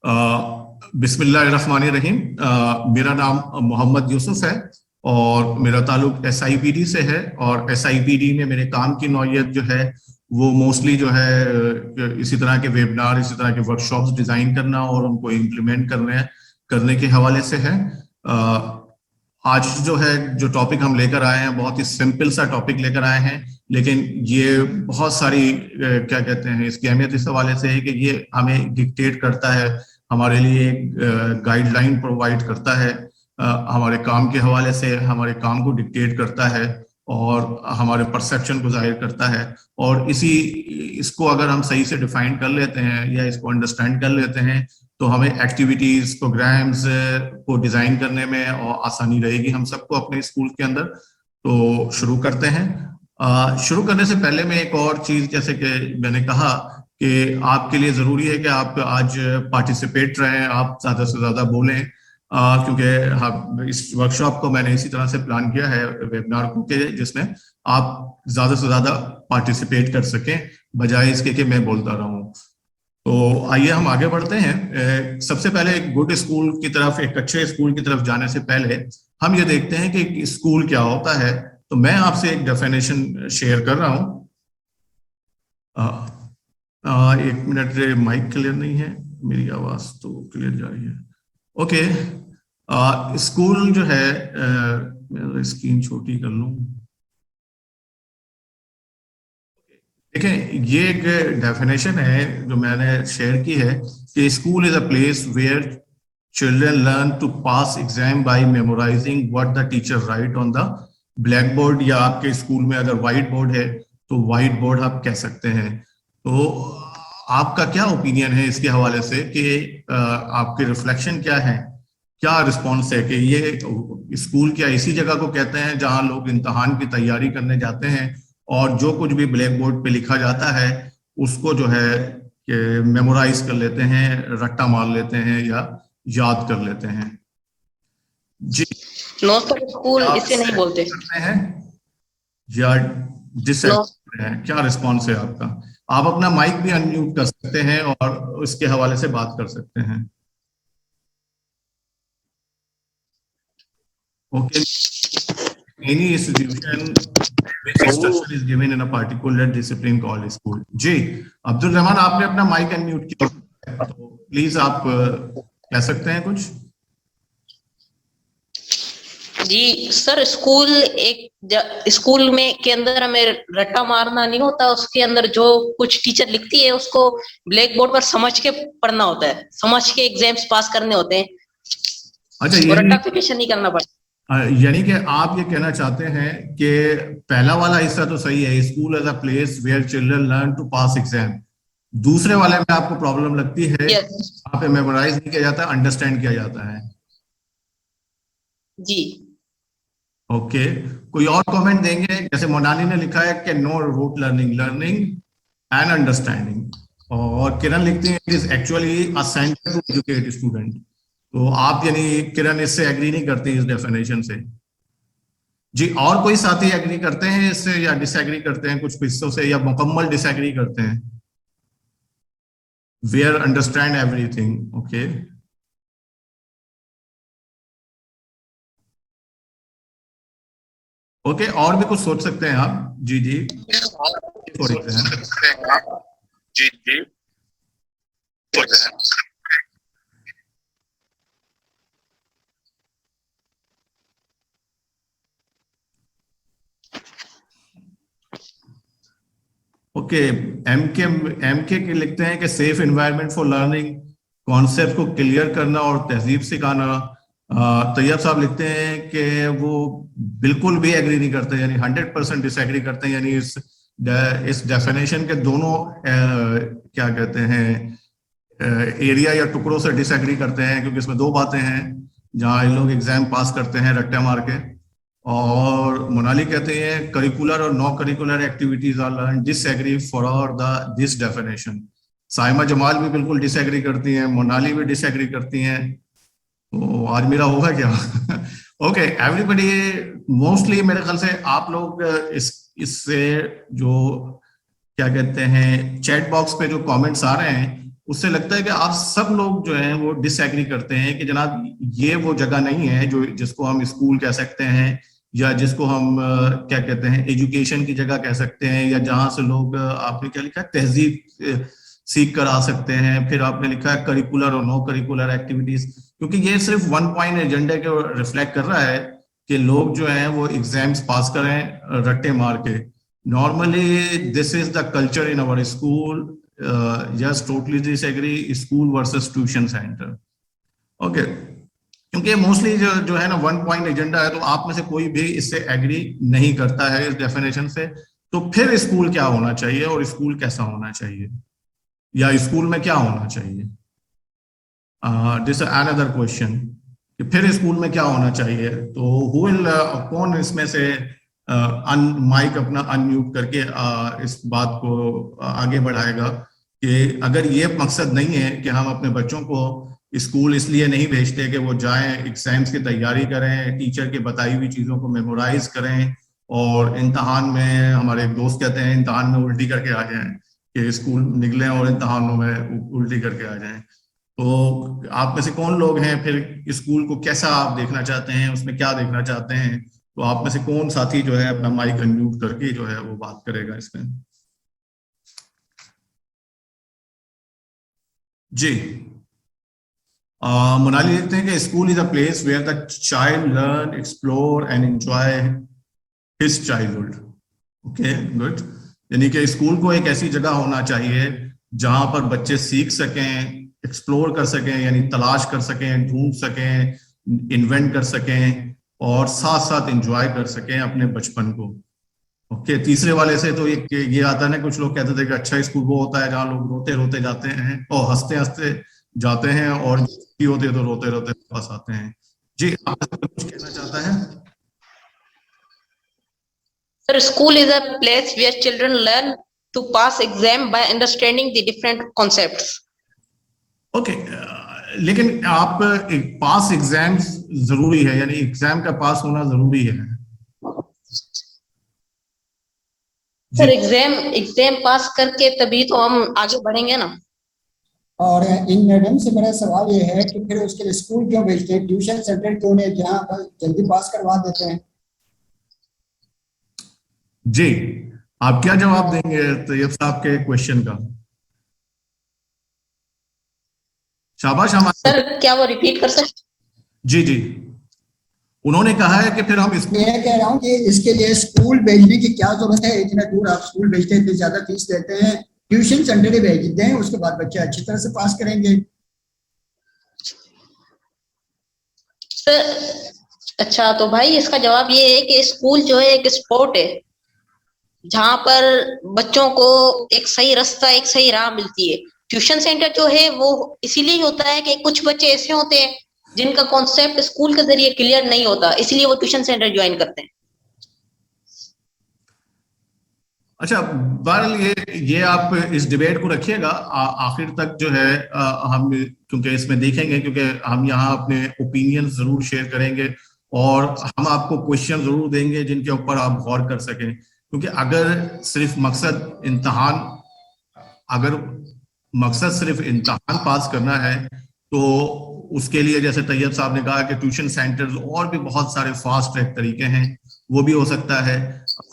बिस्मिल्लाहिर्रहमानिर्रहीम। मेरा नाम मोहम्मद यूसुफ है और मेरा ताल्लुक SIPD से है। और SIPD में मेरे काम की नौयत जो है वो मोस्टली जो है इसी तरह के वेबिनार, इसी तरह के वर्कशॉप्स डिजाइन करना और उनको इम्प्लीमेंट करने के हवाले से है। आज जो है जो टॉपिक हम लेकर आए हैं बहुत ही सिंपल सा टॉपिक लेकर आए हैं, लेकिन ये बहुत सारी क्या कहते हैं इसकी अहमियत इस हवाले से है कि ये हमें डिक्टेट करता है, हमारे लिए गाइडलाइन प्रोवाइड करता है, हमारे काम के हवाले से हमारे काम को डिक्टेट करता है और हमारे परसेप्शन को जाहिर करता है। और इसको अगर हम सही से डिफाइन कर लेते हैं या इसको अंडरस्टैंड कर लेते हैं तो हमें एक्टिविटीज, प्रोग्राम्स को डिजाइन करने में और आसानी रहेगी हम सबको अपने स्कूल के अंदर। तो शुरू करते हैं। शुरू करने से पहले मैं एक और चीज, जैसे कि मैंने कहा कि आपके लिए जरूरी है कि आप आज पार्टिसिपेट रहें, आप ज्यादा से ज्यादा बोलें, क्योंकि इस वर्कशॉप को मैंने इसी तरह से प्लान किया है वेबिनार को के जिसमें आप ज्यादा से ज्यादा पार्टिसिपेट कर सकें बजाय इसके कि मैं बोलता रहूं। तो आइए हम आगे बढ़ते हैं। सबसे पहले एक गुड स्कूल की तरफ, एक अच्छे स्कूल की तरफ जाने से पहले हम ये देखते हैं कि स्कूल क्या होता है। तो मैं आपसे एक डेफिनेशन शेयर कर रहा हूं। एक मिनट, माइक क्लियर नहीं है, मेरी आवाज तो क्लियर जा रही है। ओके, स्कूल जो है, मैं स्क्रीन छोटी कर लूं। देखें, ये एक डेफिनेशन है जो मैंने शेयर की है कि school is a place where children learn to pass exam by memorising what the teacher write on the black board, या आपके स्कूल में अगर व्हाइट बोर्ड है तो व्हाइट बोर्ड आप कह सकते हैं। तो आपका क्या ओपिनियन है इसके हवाले से कि आपके रिफ्लेक्शन क्या है, क्या रिस्पॉन्स है कि ये स्कूल क्या इसी जगह को कहते हैं जहां लोग इम्तहान की तैयारी करने जाते हैं और जो कुछ भी ब्लैक बोर्ड पे लिखा जाता है उसको जो है कि मेमोराइज कर लेते हैं, रट्टा मार लेते हैं या याद कर लेते हैं? जी, नो सर, स्कूल इसे नहीं बोलते हैं या डिसएग्री हैं? क्या रिस्पॉन्स है आपका? आप अपना माइक भी अनम्यूट कर सकते हैं और इसके हवाले से बात कर सकते हैं। Okay, any institution which instruction is given in a particular discipline called school। जी, अब्दुल रहमान, आपने अपना माइक अनम्यूट किया, तो प्लीज आप कह सकते हैं कुछ। जी सर, स्कूल में के अंदर हमें रट्टा मारना नहीं होता, उसके अंदर जो कुछ टीचर लिखती है उसको ब्लैक बोर्ड पर समझ के पढ़ना होता है, समझ के एग्जाम्स पास करने होते हैं। अच्छा, रट्टाफिकेशन नहीं करना पड़ता। यानी कि आप ये कहना चाहते हैं कि पहला वाला हिस्सा तो सही है, school as a place where children learn to pass exam. दूसरे वाले में आपको प्रॉब्लम लगती है, यहाँ पे मेमोराइज नहीं किया जाता, अंडरस्टैंड किया जाता है। जी ओके, कोई और कमेंट देंगे? जैसे मोनाली ने लिखा है कि no rote learning and understanding, और किरण लिखती है it is actually a centre to educate student. तो आप यानी किरण इससे एग्री नहीं करती इस डेफिनेशन से? जी, और कोई साथी एग्री करते हैं इससे या डिसएग्री करते हैं कुछ हिस्सों से, या मुकम्मल डिसएग्री करते हैं? Where understand everything. Okay, okay, और भी कुछ सोच सकते हैं आप। जी जी, छोड़ देते हैं। जी जी, ओके, एमके के लिखते हैं कि safe environment for learning, concept को क्लियर करना और तहजीब सिखाना। तैयब साहब लिखते हैं कि वो बिल्कुल भी एग्री नहीं करते, यानी 100% डिसएग्री करते हैं, यानी इस डेफिनेशन के दोनों क्या कहते हैं एरिया या टुकड़ों से डिसएग्री करते हैं, क्योंकि इसमें दो बातें हैं जहां इन लोग एग्जाम पास करते हैं रट्टे मार के। और मोनाली कहते हैं करिकुलर और non curricular activities are learn, disagree for this definition. Saima Jamal भी बिल्कुल डिसएग्री करती हैं, मोनाली भी डिसएग्री करती हैं। तो आज मेरा होगा क्या? ओके, एवरीबडी, मोस्टली मेरे ख्याल से आप लोग इससे जो क्या कहते हैं चैट बॉक्स पे जो कमेंट्स आ रहे हैं उससे लगता है कि आप सब लोग जो हैं वो डिसएग्री करते हैं कि जनाब ये वो जगह नहीं है जो जिसको हम स्कूल कह सकते हैं, या जिसको हम क्या कहते हैं एजुकेशन की जगह कह सकते हैं, या जहां से लोग आपने क्या लिखा है तहजीब सीख कर आ सकते हैं। फिर आपने लिखा है करिकुलर और नो करिकुलर एक्टिविटीज, क्योंकि ये सिर्फ वन पॉइंट एजेंडे को रिफ्लेक्ट कर रहा है कि लोग जो हैं वो एग्जाम्स पास करें रट्टे मार के। Normally this is the culture in our school. Yes, totally disagree, school versus tuition centre. Okay, क्योंकि मोस्टली जो है ना वन पॉइंट एजेंडा है, तो आप में से कोई भी इससे एग्री नहीं करता है इस डेफिनेशन से। तो फिर स्कूल क्या होना चाहिए और स्कूल कैसा होना चाहिए, या स्कूल में क्या होना चाहिए? दिस अनदर क्वेश्चन कि फिर स्कूल में क्या होना चाहिए। तो हु विल कौन इसमें से माइक अपना अनम्यूट करके इस बात को आगे बढ़ाएगा कि अगर ये मकसद नहीं है कि हम अपने बच्चों को स्कूल इसलिए नहीं भेजते कि वो जाएं एग्जाम्स की तैयारी करें, टीचर के बताई हुई चीज़ों को मेमोराइज करें, और इम्तहान में हमारे एक दोस्त कहते हैं इम्तहान में उल्टी करके आ जाएं, कि स्कूल निकलें और इम्तहानों में उल्टी करके आ जाएं। तो आप में से कौन लोग हैं, फिर स्कूल को कैसा आप देखना चाहते हैं, उसमें क्या देखना चाहते हैं? तो आप में से कौन साथी जो है अपना माइक अनम्यूट करके जो है वो बात करेगा इसमें? जी, मोनाली लिखते हैं कि school is a place where the child learn, explore and enjoy his childhood. Okay, good. यानी कि स्कूल को एक ऐसी जगह होना चाहिए जहां पर बच्चे सीख सकें, एक्सप्लोर कर सकें, यानी तलाश कर सकें, ढूंढ सकें, इन्वेंट कर सकें, और साथ साथ एंजॉय कर सकें अपने बचपन को। ओके, तीसरे वाले से तो ये आता है ना, कुछ लोग कहते थे कि अच्छा स्कूल वो होता है जहाँ लोग रोते रोते जाते हैं और हंसते हंसते जाते हैं, और होते तो रोते रोते वापस आते हैं। जी, आप कुछ कहना चाहता है? Sir, school is a place where children learn to pass exam by understanding the different concepts. Okay, लेकिन आप पास एग्जाम जरूरी है, यानी एग्जाम का पास होना जरूरी है। सर, एग्जाम पास करके तभी तो हम आगे बढ़ेंगे ना। और इन मैडम से मेरा सवाल ये है कि फिर उसके लिए स्कूल क्यों भेजते हैं, ट्यूशन सेंटर क्यों नहीं, जहाँ पर जल्दी पास करवा देते हैं? जी, आप क्या जवाब देंगे तैयब साहब के क्वेश्चन का? शाबाश। सर, क्या वो रिपीट कर सकते? जी जी, उन्होंने कहा है कि फिर हम मैं कह रहा हूँ कि इसके लिए स्कूल भेजने की क्या जरूरत है? इतना दूर आप स्कूल भेजते हैं, इतनी ज्यादा फीस लेते हैं, ट्यूशन सेंटर ही भेज देते हैं, उसके बाद बच्चे अच्छी तरह से पास करेंगे। सर, अच्छा, तो भाई इसका जवाब ये है कि स्कूल जो है एक स्पोर्ट है जहां पर बच्चों को एक सही रास्ता, एक सही राह मिलती है। ट्यूशन सेंटर जो है वो इसीलिए होता है कि कुछ बच्चे ऐसे होते हैं जिनका कॉन्सेप्ट स्कूल के जरिए क्लियर नहीं होता, इसलिए वो ट्यूशन सेंटर ज्वाइन करते हैं। अच्छा, बहरहाल ये आप इस डिबेट को रखिएगा आखिर तक जो है हम, क्योंकि इसमें देखेंगे, क्योंकि हम यहाँ अपने ओपिनियन जरूर शेयर करेंगे और हम आपको क्वेश्चन जरूर देंगे जिनके ऊपर आप गौर कर सकें। क्योंकि अगर सिर्फ इम्तहान पास करना है तो उसके लिए जैसे तैयब साहब ने कहा कि ट्यूशन सेंटर्स और भी बहुत सारे फास्ट ट्रैक तरीके हैं, वो भी हो सकता है।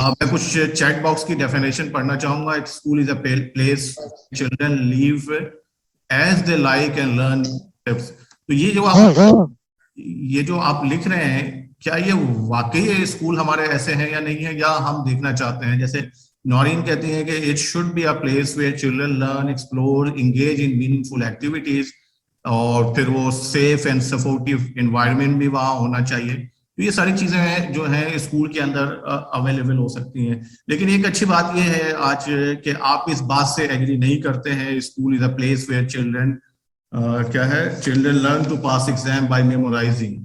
मैं कुछ चैट बॉक्स की डेफिनेशन पढ़ना चाहूंगा। एक school is a place children live as they like and learn tips. तो ये जो आप लिख रहे हैं, क्या ये वाकई स्कूल हमारे ऐसे हैं या नहीं है, या हम देखना चाहते हैं? जैसे नौरीन कहती है कि it should be a place where children learn, explore, engage in meaningful activities, और फिर वो सेफ एंड सपोर्टिव एनवायरनमेंट भी वहां होना चाहिए। तो ये सारी चीजें हैं जो हैं स्कूल के अंदर अवेलेबल हो सकती हैं। लेकिन एक अच्छी बात ये है आज कि आप इस बात से एग्री नहीं करते हैं school is a place where children children learn to pass exam by memorising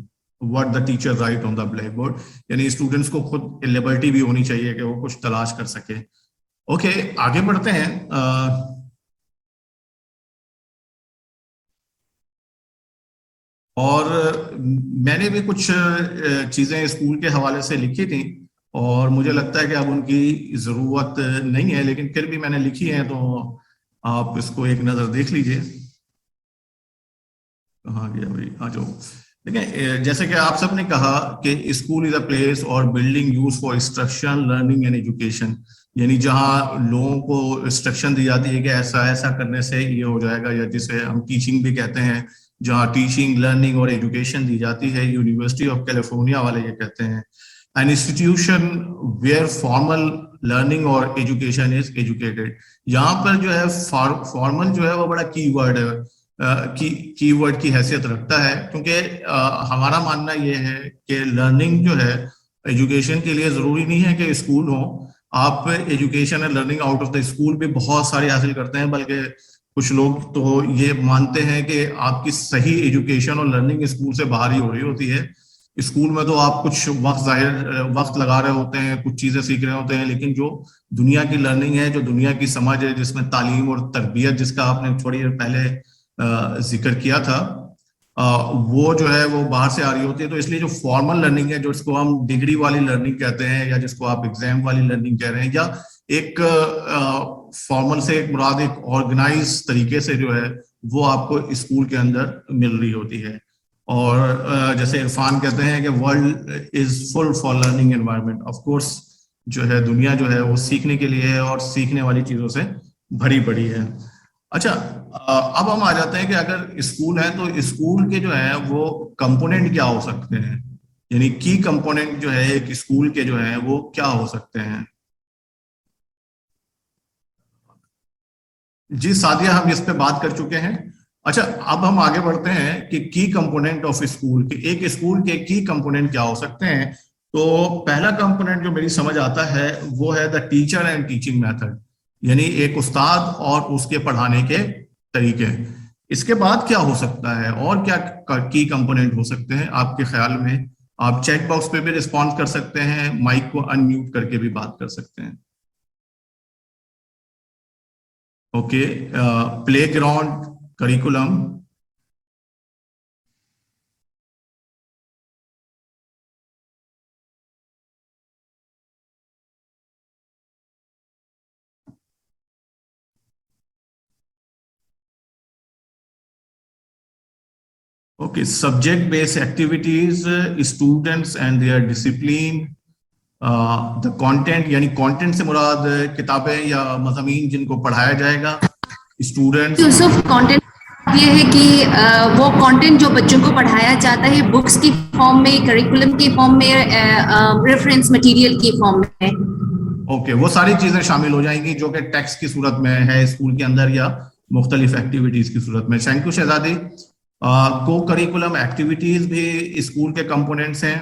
what the teacher write on the black board. यानी स्टूडेंट्स को खुद लिबर्टी भी होनी चाहिए कि वो कुछ तलाश कर सके। ओके, आगे बढ़ते हैं। और मैंने भी कुछ चीजें स्कूल के हवाले से लिखी थी और मुझे लगता है कि अब उनकी जरूरत नहीं है, लेकिन फिर भी मैंने लिखी है, तो आप इसको एक नजर देख लीजिए। कहाँ गया भाई, आ जाओ। देखिए, जैसे कि आप सबने कहा कि स्कूल इज अ प्लेस और building use for instruction, learning and education, यानी जहाँ लोगों को इंस्ट्रक्शन दी जाती है कि ऐसा ऐसा करने से ये हो जाएगा, या जिसे हम टीचिंग भी कहते हैं, जहाँ टीचिंग, लर्निंग और एजुकेशन दी जाती है। यूनिवर्सिटी ऑफ कैलिफोर्निया वाले ये कहते हैं an institution where formal learning और एजुकेशन इज एजुकेटेड। यहाँ पर जो है फॉर्मल जो है वो बड़ा कीवर्ड है, कीवर्ड की हैसियत रखता है, क्योंकि हमारा मानना ये है कि लर्निंग जो है एजुकेशन के लिए जरूरी नहीं है कि स्कूल हो। आप education and learning out of the school भी बहुत सारे हासिल करते हैं, बल्कि कुछ लोग तो ये मानते हैं कि आपकी सही एजुकेशन और लर्निंग स्कूल से बाहर ही हो रही होती है। स्कूल में तो आप कुछ वक्त लगा रहे होते हैं, कुछ चीजें सीख रहे होते हैं, लेकिन जो दुनिया की लर्निंग है, जो दुनिया की समझ है, जिसमें तालीम और तरबियत, जिसका आपने थोड़ी देर पहले जिक्र किया था, वो जो है वो बाहर से आ रही होती है। तो इसलिए जो फॉर्मल लर्निंग है, जो इसको हम डिग्री वाली लर्निंग कहते हैं, या जिसको आप एग्जाम वाली लर्निंग कह रहे हैं, या एक फॉर्मल से एक मुराद एक ऑर्गेनाइज तरीके से जो है वो आपको स्कूल के अंदर मिल रही होती है। और जैसे इरफान कहते हैं कि world is full for learning environment. Of course जो है दुनिया जो है वो सीखने के लिए है और सीखने वाली चीजों से भरी पड़ी है। अच्छा, अब हम आ जाते हैं कि अगर स्कूल है तो स्कूल के जो है वो कंपोनेंट क्या हो सकते हैं, यानी की कंपोनेंट जो है एक स्कूल के जो है वो क्या हो सकते हैं। जी सादिया, हम इस पे बात कर चुके हैं। अच्छा, अब हम आगे बढ़ते हैं कि की कंपोनेंट ऑफ स्कूल, कि एक स्कूल के की कंपोनेंट क्या हो सकते हैं। तो पहला कंपोनेंट जो मेरी समझ आता है वो है the teacher and teaching method, यानी एक उस्ताद और उसके पढ़ाने के तरीके। इसके बाद क्या हो सकता है और क्या की कंपोनेंट हो सकते हैं आपके ख्याल में? आप चैट बॉक्स पे भी रिस्पॉन्ड कर सकते हैं, माइक को अनम्यूट करके भी बात कर सकते हैं। Okay, playground curriculum, okay, subject based activities, students and their discipline, the content, यानी कंटेंट से मुराद किताबें या मज़ामीन जिनको पढ़ाया जाएगा, स्टूडेंट्स। यूसुफ, कंटेंट ये है कि वो कंटेंट जो बच्चों को पढ़ाया जाता है बुक्स की फॉर्म में, करिकुलम की फॉर्म में, रेफरेंस मटेरियल की फॉर्म में। ओके, वो सारी चीजें शामिल हो जाएंगी जो कि टेक्स्ट की सूरत में है स्कूल के अंदर या मुख्तलिफ एक्टिविटीज की सूरत में। थैंक यू शहजादी। को करिकुलम एक्टिविटीज भी स्कूल के कंपोनेंट्स हैं।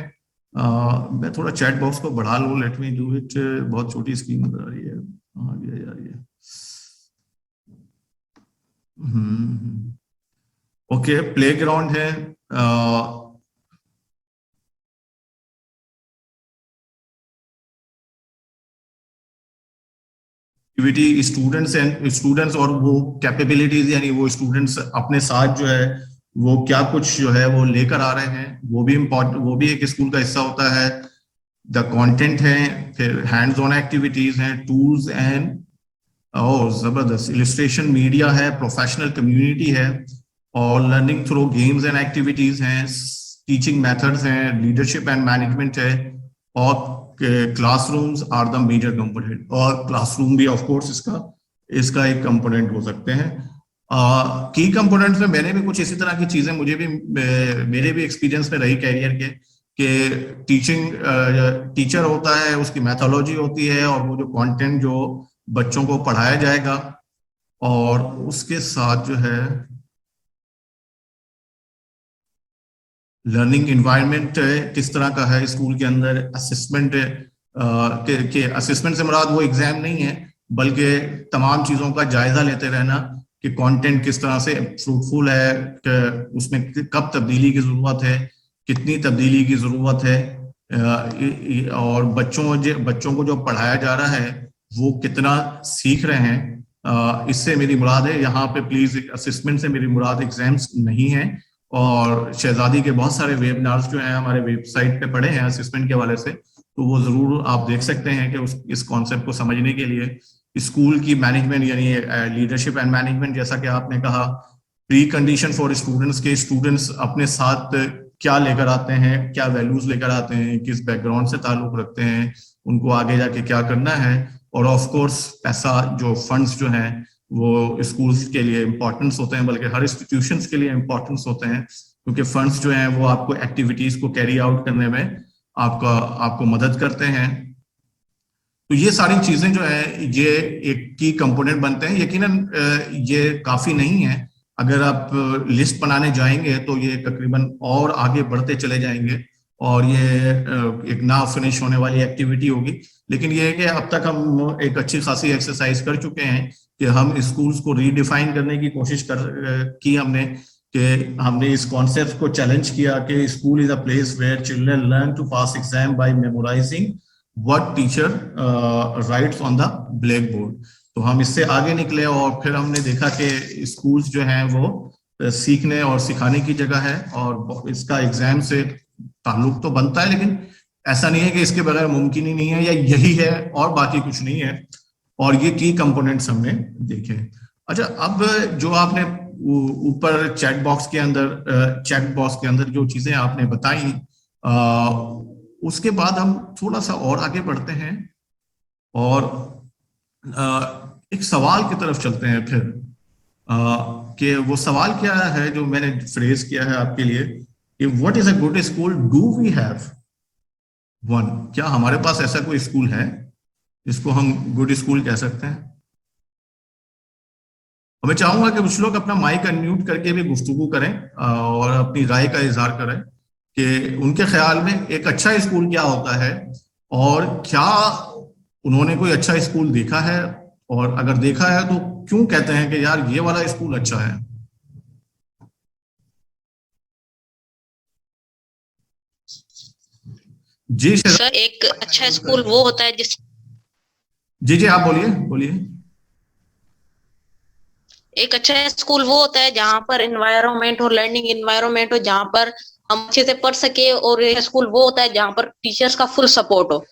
मैं थोड़ा चैट बॉक्स को बढ़ा लूँ, लेट मी डू इट। बहुत छोटी स्क्रीन नजर आ रही है, आगे जा रही है। ओके, प्लेग्राउंड है, एक्टिविटी स्टूडेंट्स और वो कैपेबिलिटीज, यानी वो स्टूडेंट्स अपने साथ जो है वो क्या कुछ जो है वो लेकर आ रहे हैं, वो भी इम्पोर्टेंट, वो भी एक स्कूल का हिस्सा होता है। द कंटेंट है, फिर हैंड्स ऑन एक्टिविटीज हैं, टूल्स एंड जबरदस्त इलिस्ट्रेशन मीडिया है, प्रोफेशनल कम्युनिटी है, और learning through games and activities हैं, टीचिंग मेथड्स हैं, लीडरशिप एंड मैनेजमेंट है, और classrooms are the major component. और क्लासरूम भी ऑफ कोर्स इसका एक कंपोनेंट हो सकते हैं। की कंपोनेंट्स में मैंने भी कुछ इसी तरह की चीजें मेरे भी एक्सपीरियंस में रही कैरियर के, कि टीचर होता है, उसकी मैथोलॉजी होती है, और वो जो कंटेंट जो बच्चों को पढ़ाया जाएगा, और उसके साथ जो है लर्निंग एनवायरनमेंट किस तरह का है स्कूल के अंदर। असेसमेंट के असेसमेंट से मुराद वो एग्जाम नहीं है, बल्कि तमाम चीजों का जायजा लेते रहना कि कंटेंट किस तरह से फ्रूटफुल है, कि उसमें कब तब्दीली की जरूरत है, कितनी तब्दीली की जरूरत है, और बच्चों को जो पढ़ाया जा रहा है वो कितना सीख रहे हैं। इससे मेरी मुराद है, यहाँ पे प्लीज असेसमेंट से मेरी मुराद एग्जाम्स नहीं है। और शहजादी के बहुत सारे वेबिनार्स जो हैं हमारे वेबसाइट पे पड़े हैं असेसमेंट के हवाले से, तो वो जरूर आप देख सकते हैं कि इस कॉन्सेप्ट को समझने के लिए स्कूल की मैनेजमेंट, यानी लीडरशिप एंड मैनेजमेंट, जैसा कि आपने कहा, प्री कंडीशन फॉर स्टूडेंट्स के स्टूडेंट्स अपने साथ क्या लेकर आते हैं, क्या वैल्यूज लेकर आते हैं, किस बैकग्राउंड से ताल्लुक रखते हैं, उनको आगे जाके क्या करना है। और ऑफ कोर्स पैसा, जो फंड्स जो हैं वो स्कूल्स के लिए इम्पोर्टेंस होते हैं, बल्कि हर इंस्टीट्यूशंस के लिए इम्पोर्टेंस होते हैं, क्योंकि फंड्स जो हैं वो आपको एक्टिविटीज को कैरी आउट करने में आपको मदद करते हैं। तो ये सारी चीजें जो है ये एक की कंपोनेंट बनते हैं। यकीनन ये काफी नहीं है, अगर आप लिस्ट बनाने जाएंगे तो ये तकरीबन और आगे बढ़ते चले जाएंगे और ये एक ना फिनिश होने वाली एक्टिविटी होगी। लेकिन ये है कि अब तक हम एक अच्छी खासी एक्सरसाइज कर चुके हैं कि हम स्कूल्स को रीडिफाइन करने की कोशिश की हमने, कि हमने इस कॉन्सेप्ट को चैलेंज किया कि school is a place where children learn to pass exam by memorising what teacher writes on the black board. तो हम इससे आगे निकले और फिर हमने देखा कि स्कूल्स जो हैं वो सीखने और सिखाने की जगह है और इसका एग्जाम से ताल्लुक तो बनता है, लेकिन ऐसा नहीं है कि इसके बगैर मुमकिन ही नहीं है या यही है और बाकी कुछ नहीं है। और ये की कंपोनेंट्स हमने देखे। अच्छा, अब जो आपने ऊपर चैट बॉक्स के अंदर जो चीजें आपने बताई, उसके बाद हम थोड़ा सा और आगे बढ़ते हैं और एक सवाल की तरफ चलते हैं फिर, कि वो सवाल क्या है जो मैंने फ्रेज किया है आपके लिए कि what is a good school, do we have one? क्या हमारे पास ऐसा कोई स्कूल है जिसको हम गुड स्कूल कह सकते हैं? और मैं चाहूंगा कि कुछ लोग अपना माइक अनम्यूट करके भी गुफ्तगू करें और अपनी राय का इजहार करें कि उनके ख्याल में एक अच्छा स्कूल क्या होता है और क्या उन्होंने कोई अच्छा स्कूल देखा है, और अगर देखा है तो क्यों कहते हैं कि यार ये वाला स्कूल अच्छा है। जी सर, एक अच्छा स्कूल वो होता है जिस जी आप बोलिए। एक अच्छा स्कूल वो होता है जहाँ पर एनवायरनमेंट और लर्निंग एनवायरनमेंट हो, जहाँ पर हम अच्छे से पढ़ सके। और एक स्कूल वो होता है जहाँ पर टीचर्स का फुल सपोर्ट हो,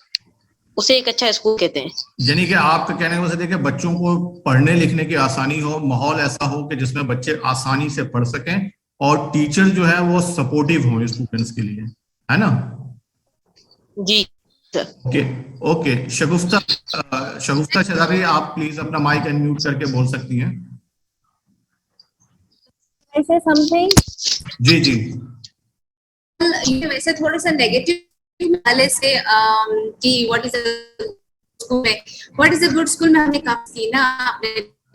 उसे एक अच्छा स्कूल कहते हैं। यानी कि आपके कहने को देखिए, बच्चों को पढ़ने लिखने की आसानी हो, माहौल ऐसा हो कि जिसमें बच्चे आसानी से पढ़ सकें और टीचर जो है वो सपोर्टिव हो स्टूडेंट्स के लिए, है ना? जी सर। ओके शगुफ्ता शहजादी, आप प्लीज अपना माइक अनम्यूट करके बोल सकती हैं। ऐसे समथिंग जी ये वैसे थोड़ा सा नेगेटिव वाले से कि what is a good school में हमने काफी सीना आपने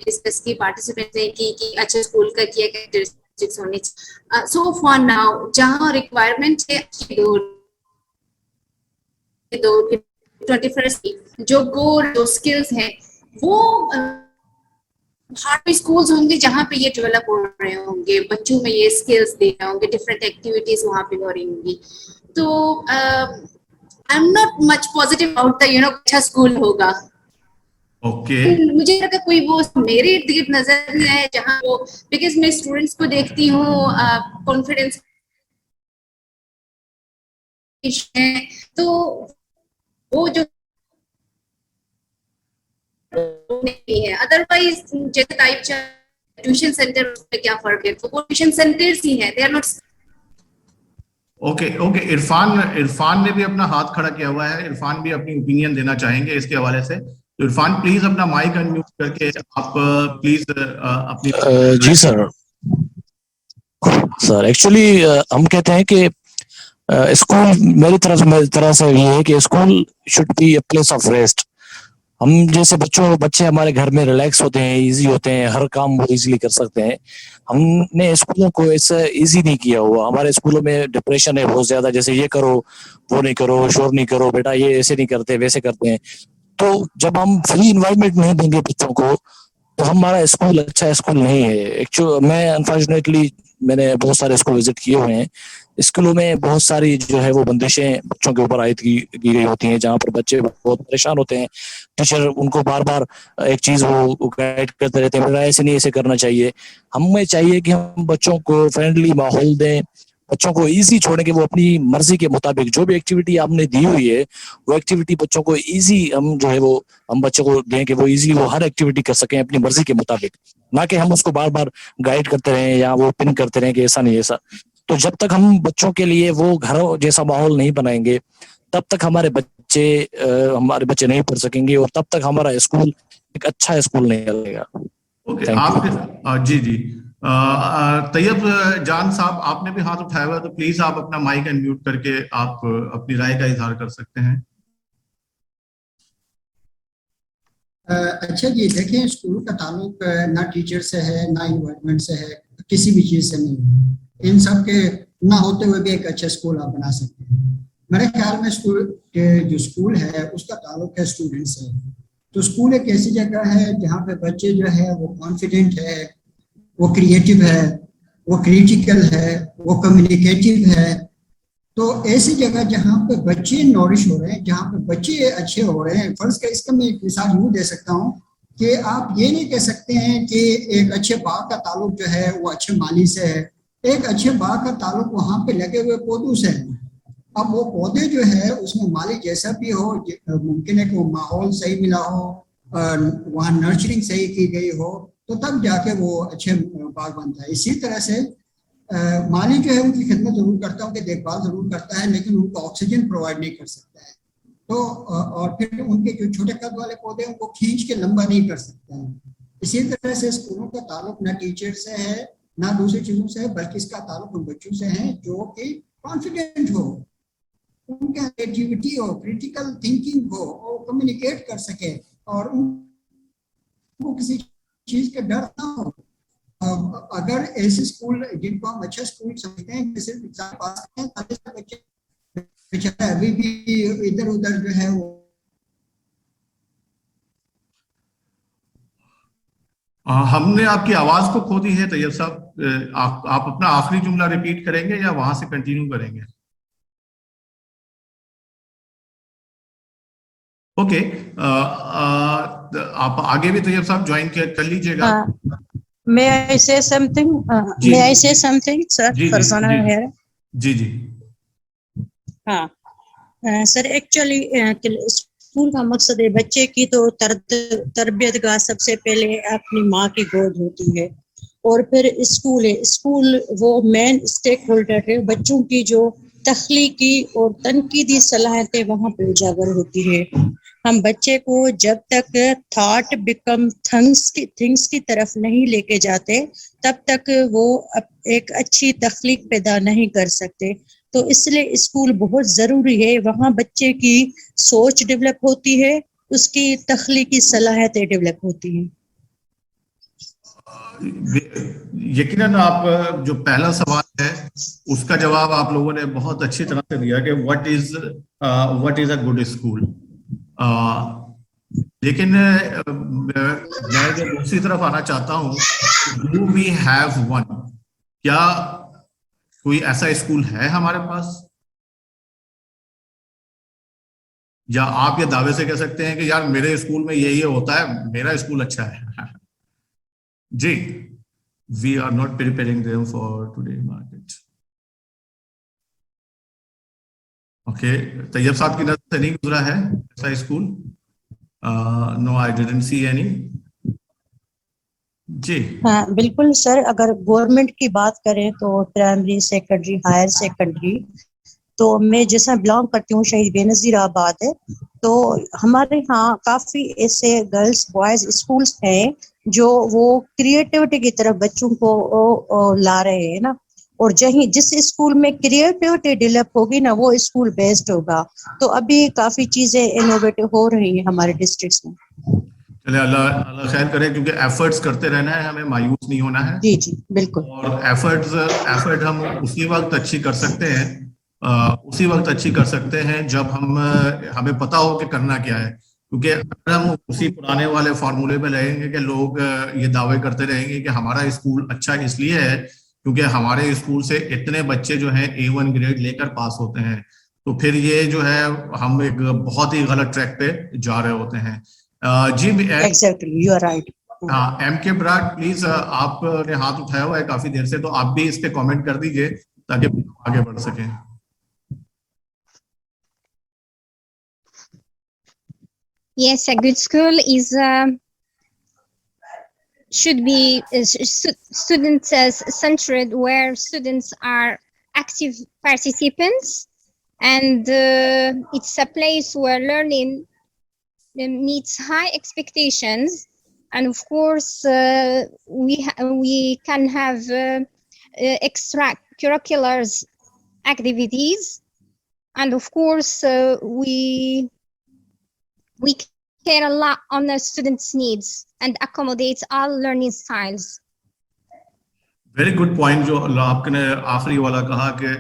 डिस्कस की, पार्टिसिपेंट ने की कि अच्छा स्कूल का क्या कैरेक्टरिस्टिक्स होने चाहिए। सो फॉर नाउ जहां रिक्वायरमेंट है दो 21st जो गोल जो स्किल्स हैं वो हार्ड स्कूल्स होंगे जहाँ पे ये डेवलप हो रहे होंगे, बच्चों में ये स्किल्स दे रहे होंगे, डिफरेंट एक्टिविटीज वहाँ पे हो रही होंगी। तो I am not much positive about the अच्छा स्कूल होगा। ओके मुझे लगा कोई वो मेरे इर्द गिर्द नजर नहीं आया जहाँ वो, बिकॉज मैं स्टूडेंट्स को देखती हूँ कॉन्फिडेंस तो वो जो नहीं है। अदरवाइज जैसे टाइप ट्यूशन सेंटर में क्या फर्क है, तो वो ट्यूशन सेंटर्स ही हैं, they are not. Okay Irfan ने भी अपना हाथ खड़ा किया हुआ है। इरफान भी अपनी ओपिनियन देना चाहेंगे इसके हवाले से। तो इरफान प्लीज अपना माइक अनम्यूट करके आप प्लीज अपनी जी सर एक्चुअली हम कहते हैं कि स्कूल मेरी तरह से ये है कि school should be a place of rest. हम जैसे बच्चे हमारे घर में रिलैक्स होते हैं, इजी होते हैं, हर काम वो इजीली कर सकते हैं। हमने स्कूलों को ऐसा इजी नहीं किया हुआ। हमारे स्कूलों में डिप्रेशन है बहुत ज्यादा, जैसे ये करो वो नहीं करो, शोर नहीं करो बेटा, ये ऐसे नहीं करते वैसे करते हैं। तो जब हम फ्री इन्वायरमेंट नहीं देंगे बच्चों को तो हमारा स्कूल अच्छा स्कूल नहीं है। एक्चुअली मैं अनफॉर्चुनेटली मैंने बहुत सारे स्कूल विजिट किए हुए हैं। स्कूलों में बहुत सारी जो है वो बंदिशें बच्चों के ऊपर आयद की गई होती हैं, जहाँ पर बच्चे बहुत परेशान होते हैं। टीचर उनको बार बार एक चीज वो गाइड करते रहते हैं, बेटा ऐसे नहीं ऐसे करना चाहिए। हमें चाहिए कि हम बच्चों को फ्रेंडली माहौल दें, बच्चों को इजी छोड़ें कि वो अपनी मर्जी के मुताबिक जो भी एक्टिविटी आपने दी हुई है वो एक्टिविटी बच्चों को इजी हम जो है वो हम बच्चों को दें कि वो इजी वो हर एक्टिविटी कर सकें अपनी मर्जी के मुताबिक, ना कि हम उसको बार बार गाइड करते रहें या वो पिन करते रहें कि ऐसा नहीं ऐसा। तो जब तक हम बच्चों के लिए वो घर जैसा माहौल नहीं बनाएंगे तब तक हमारे बच्चे नहीं पढ़ सकेंगे और तब तक हमारा स्कूल एक अच्छा स्कूल नहीं लगेगा। ओके, आप जी जी तैयब जान साहब, आपने भी हाथ उठाया हुआ है, तो प्लीज आप अपना माइक अनम्यूट करके आप अपनी राय का इजहार कर सकते हैं। अच्छा जी, देखिए स्कूल का ताल्लुक ना टीचर से है ना इन्वायरमेंट से है, किसी भी चीज से नहीं। इन सब के ना होते हुए भी एक अच्छा स्कूल आप बना सकते हैं। मेरे ख्याल में जो स्कूल है उसका ताल्लुक है स्टूडेंट से। तो स्कूल एक ऐसी जगह है जहाँ पे बच्चे जो है वो कॉन्फिडेंट है, वो क्रिएटिव है, वो क्रिटिकल है, वो कम्युनिकेटिव है। तो ऐसी जगह जहाँ पे बच्चे नॉरिश हो रहे हैं, जहाँ पे बच्चे अच्छे हो रहे हैं। फर्ज का इसका मैं एक मिसाल यूँ दे सकता हूँ कि आप ये नहीं कह सकते हैं कि एक अच्छे बाग का ताल्लुक जो है वो अच्छे माली से है। एक अच्छे बाग का ताल्लुक वहाँ पे लगे हुए पौधों से है। अब वो पौधे जो है उसमें माली जैसा भी हो, मुमकिन है कि वो माहौल सही मिला हो, वहाँ नर्चरिंग सही की गई हो, तो तब जाके वो अच्छे बाग बनता है। इसी तरह से माली जो है उनकी खिदमत जरूर करता है, उनकी देखभाल जरूर करता है, लेकिन उनको ऑक्सीजन प्रोवाइड नहीं कर सकता है। तो और फिर उनके जो छोटे कद वाले पौधे हैं उनको खींच के लंबा नहीं कर सकता है। इसी तरह से स्कूलों का ताल्लुक न टीचर से है ना दूसरी चीजों से है, बल्कि इसका ताल्लुक उन बच्चों से है जो कि कॉन्फिडेंट हो, उनका क्रिएटिविटी हो, क्रिटिकल थिंकिंग हो, और कम्युनिकेट कर सके और उनको किसी चीज का डर ना हो। अगर ऐसे स्कूल जिनको हम अच्छा स्कूल समझते हैं, जैसे एग्जाम पास करते हैं, बच्चे बेचारे अभी भी इधर उधर जो है वो। हमने आपकी आवाज को खो दी है तैयब साहब। आप अपना आखिरी जुमला रिपीट करेंगे या वहां से कंटिन्यू करेंगे? ओके, आप आगे भी तैयब साहब ज्वाइन कर लीजिएगा। May I say something? Ji, May I say something, sir? Ji Farzana ji here. जी जी हाँ सर, एक्चुअली स्कूल का मकसद है बच्चे की तो तरबियत का सबसे पहले अपनी माँ की गोद होती है, और फिर स्कूल है। स्कूल वो मेन स्टेक होल्डर है। बच्चों की जो तख्लीकी और तनकीदी सलाहियतें वहाँ पे उजागर होती है। हम बच्चे को जब तक थॉट बिकम थिंग्स की तरफ नहीं लेके जाते तब तक वो एक अच्छी तख्लीक पैदा नहीं कर सकते। तो इसलिए स्कूल बहुत जरूरी है। वहाँ बच्चे की सोच डेवलप होती है, उसकी तख्लीकी सलाहियतें डेवलप होती हैं। यकीनन आप जो पहला सवाल है उसका जवाब आप लोगों ने बहुत अच्छी तरह से दिया कि what is a good school. लेकिन मैं जब दूसरी तरफ आना चाहता हूँ, डू वी हैव वन? क्या कोई ऐसा स्कूल है हमारे पास? या आप ये दावे से कह सकते हैं कि यार मेरे स्कूल में ये होता है, मेरा स्कूल अच्छा है? जी, we are not preparing them for today market. Okay, Tayyab साहब की नजर से नहीं गुजरा है ऐसा school? No, I didn't see any. जी हाँ बिल्कुल सर, अगर गवर्नमेंट की बात करें तो प्राइमरी, सेकेंडरी, हायर सेकेंडरी, तो मैं जैसा बिलोंग करती हूँ शहीद बेनजीर आबाद है, तो हमारे यहाँ काफी ऐसे गर्ल्स बॉयज स्कूल्स हैं जो वो क्रिएटिविटी की तरफ बच्चों को ला रहे हैं ना। और जिस स्कूल में क्रिएटिविटी डेवलप होगी ना वो स्कूल बेस्ड होगा। तो अभी काफी चीजें इनोवेटिव हो रही हैं हमारे डिस्ट्रिक्ट में। चले, अल्लाह खैर करे, क्योंकि एफर्ट्स करते रहना है, हमें मायूस नहीं होना है। जी जी बिल्कुल। और एफर्ट हम उसी वक्त अच्छी कर सकते हैं जब हमें पता हो कि करना क्या है। क्योंकि अगर हम उसी पुराने वाले फॉर्मूले में रहेंगे कि लोग ये दावे करते रहेंगे कि हमारा स्कूल अच्छा इसलिए है क्योंकि हमारे स्कूल से इतने बच्चे जो हैं A1 ग्रेड लेकर पास होते हैं, तो फिर ये जो है हम एक बहुत ही गलत ट्रैक पे जा रहे होते हैं। जी एग्जैक्टली, यू आर राइट। हाँ, MK ब्राड प्लीज, आपने हाथ उठाया हुआ है काफी देर से, तो आप भी इस पे कमेंट कर दीजिए ताकि आगे बढ़ सकें। Yes, a good school is should be student centered, where students are active participants, and it's a place where learning meets high expectations, and of course we can have extracurriculars activities, and of course we care a lot on the students' needs and accommodate all learning styles. Very good point जो आपने आखिरी वाला कहा कि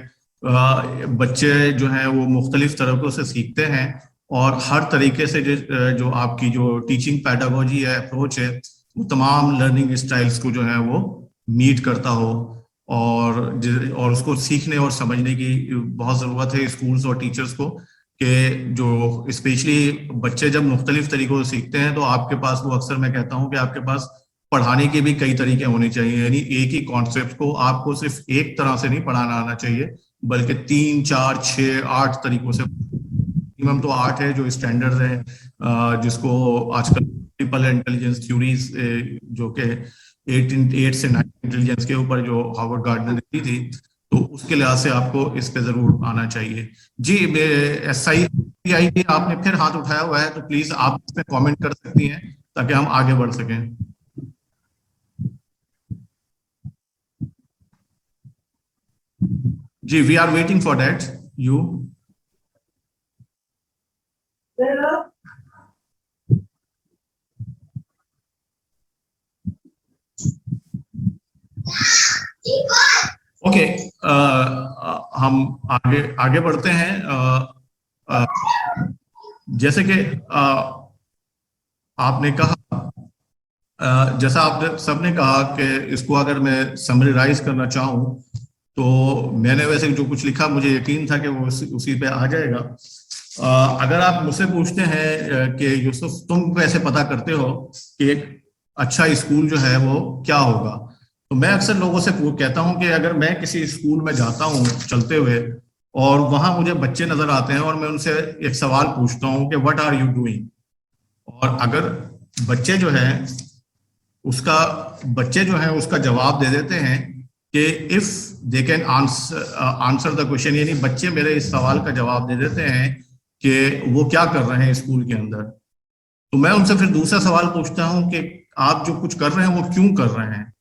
बच्चे जो हैं वो मुख्तलिफ तरीकों से सीखते हैं और हर तरीके से जो आपकी जो टीचिंग पैडागोजी है, अप्रोच है, वो तमाम लर्निंग स्टाइल्स को जो है वो मीट करता हो और उसको सीखने और समझने की बहुत ज़रूरत है स्कूल्स और टीचर्स को कि जो स्पेशली बच्चे जब मुख्तलिफ तरीकों से सीखते हैं तो आपके पास वो अक्सर मैं कहता हूँ कि आपके पास पढ़ाने के भी कई तरीके होने चाहिए, यानी एक ही कॉन्सेप्ट को आपको सिर्फ एक तरह से नहीं पढ़ाना आना चाहिए बल्कि 3, 4, 6, 8 तरीकों से। मिनिमम तो 8 है जो स्टैंडर्ड है, जिसको आजकल मल्टीपल इंटेलिजेंस थ्योरीज जो कि 8 से 9 इंटेलिजेंस के ऊपर जो हार्वर्ड गार्डनर ने दी थी, तो उसके लिहाज से आपको इस पे जरूर आना चाहिए। जी, SIPI की आपने फिर हाथ उठाया हुआ है, तो प्लीज आप इस पे कमेंट कर सकती हैं ताकि हम आगे बढ़ सकें। जी, we are waiting for that. You okay, हम आगे बढ़ते हैं। जैसे कि आपने कहा, जैसा आपने सबने कहा कि इसको अगर मैं समराइज करना चाहूँ तो मैंने वैसे जो कुछ लिखा मुझे यकीन था कि वो उसी पे आ जाएगा। अगर आप मुझसे पूछते हैं कि यूसुफ तुम कैसे पता करते हो कि एक अच्छा स्कूल जो है वो क्या होगा, तो मैं अक्सर लोगों से कहता हूं कि अगर मैं किसी स्कूल में जाता हूं चलते हुए और वहां मुझे बच्चे नजर आते हैं और मैं उनसे एक सवाल पूछता हूं कि व्हाट आर यू डूइंग, और अगर बच्चे जो हैं उसका जवाब दे देते हैं कि if they can answer the question, यानी बच्चे मेरे इस सवाल का जवाब दे देते हैं कि वो क्या कर रहे हैं स्कूल के अंदर, तो मैं उनसे फिर दूसरा सवाल पूछता हूं कि आप जो कुछ कर रहे हैं वो क्यों कर रहे हैं।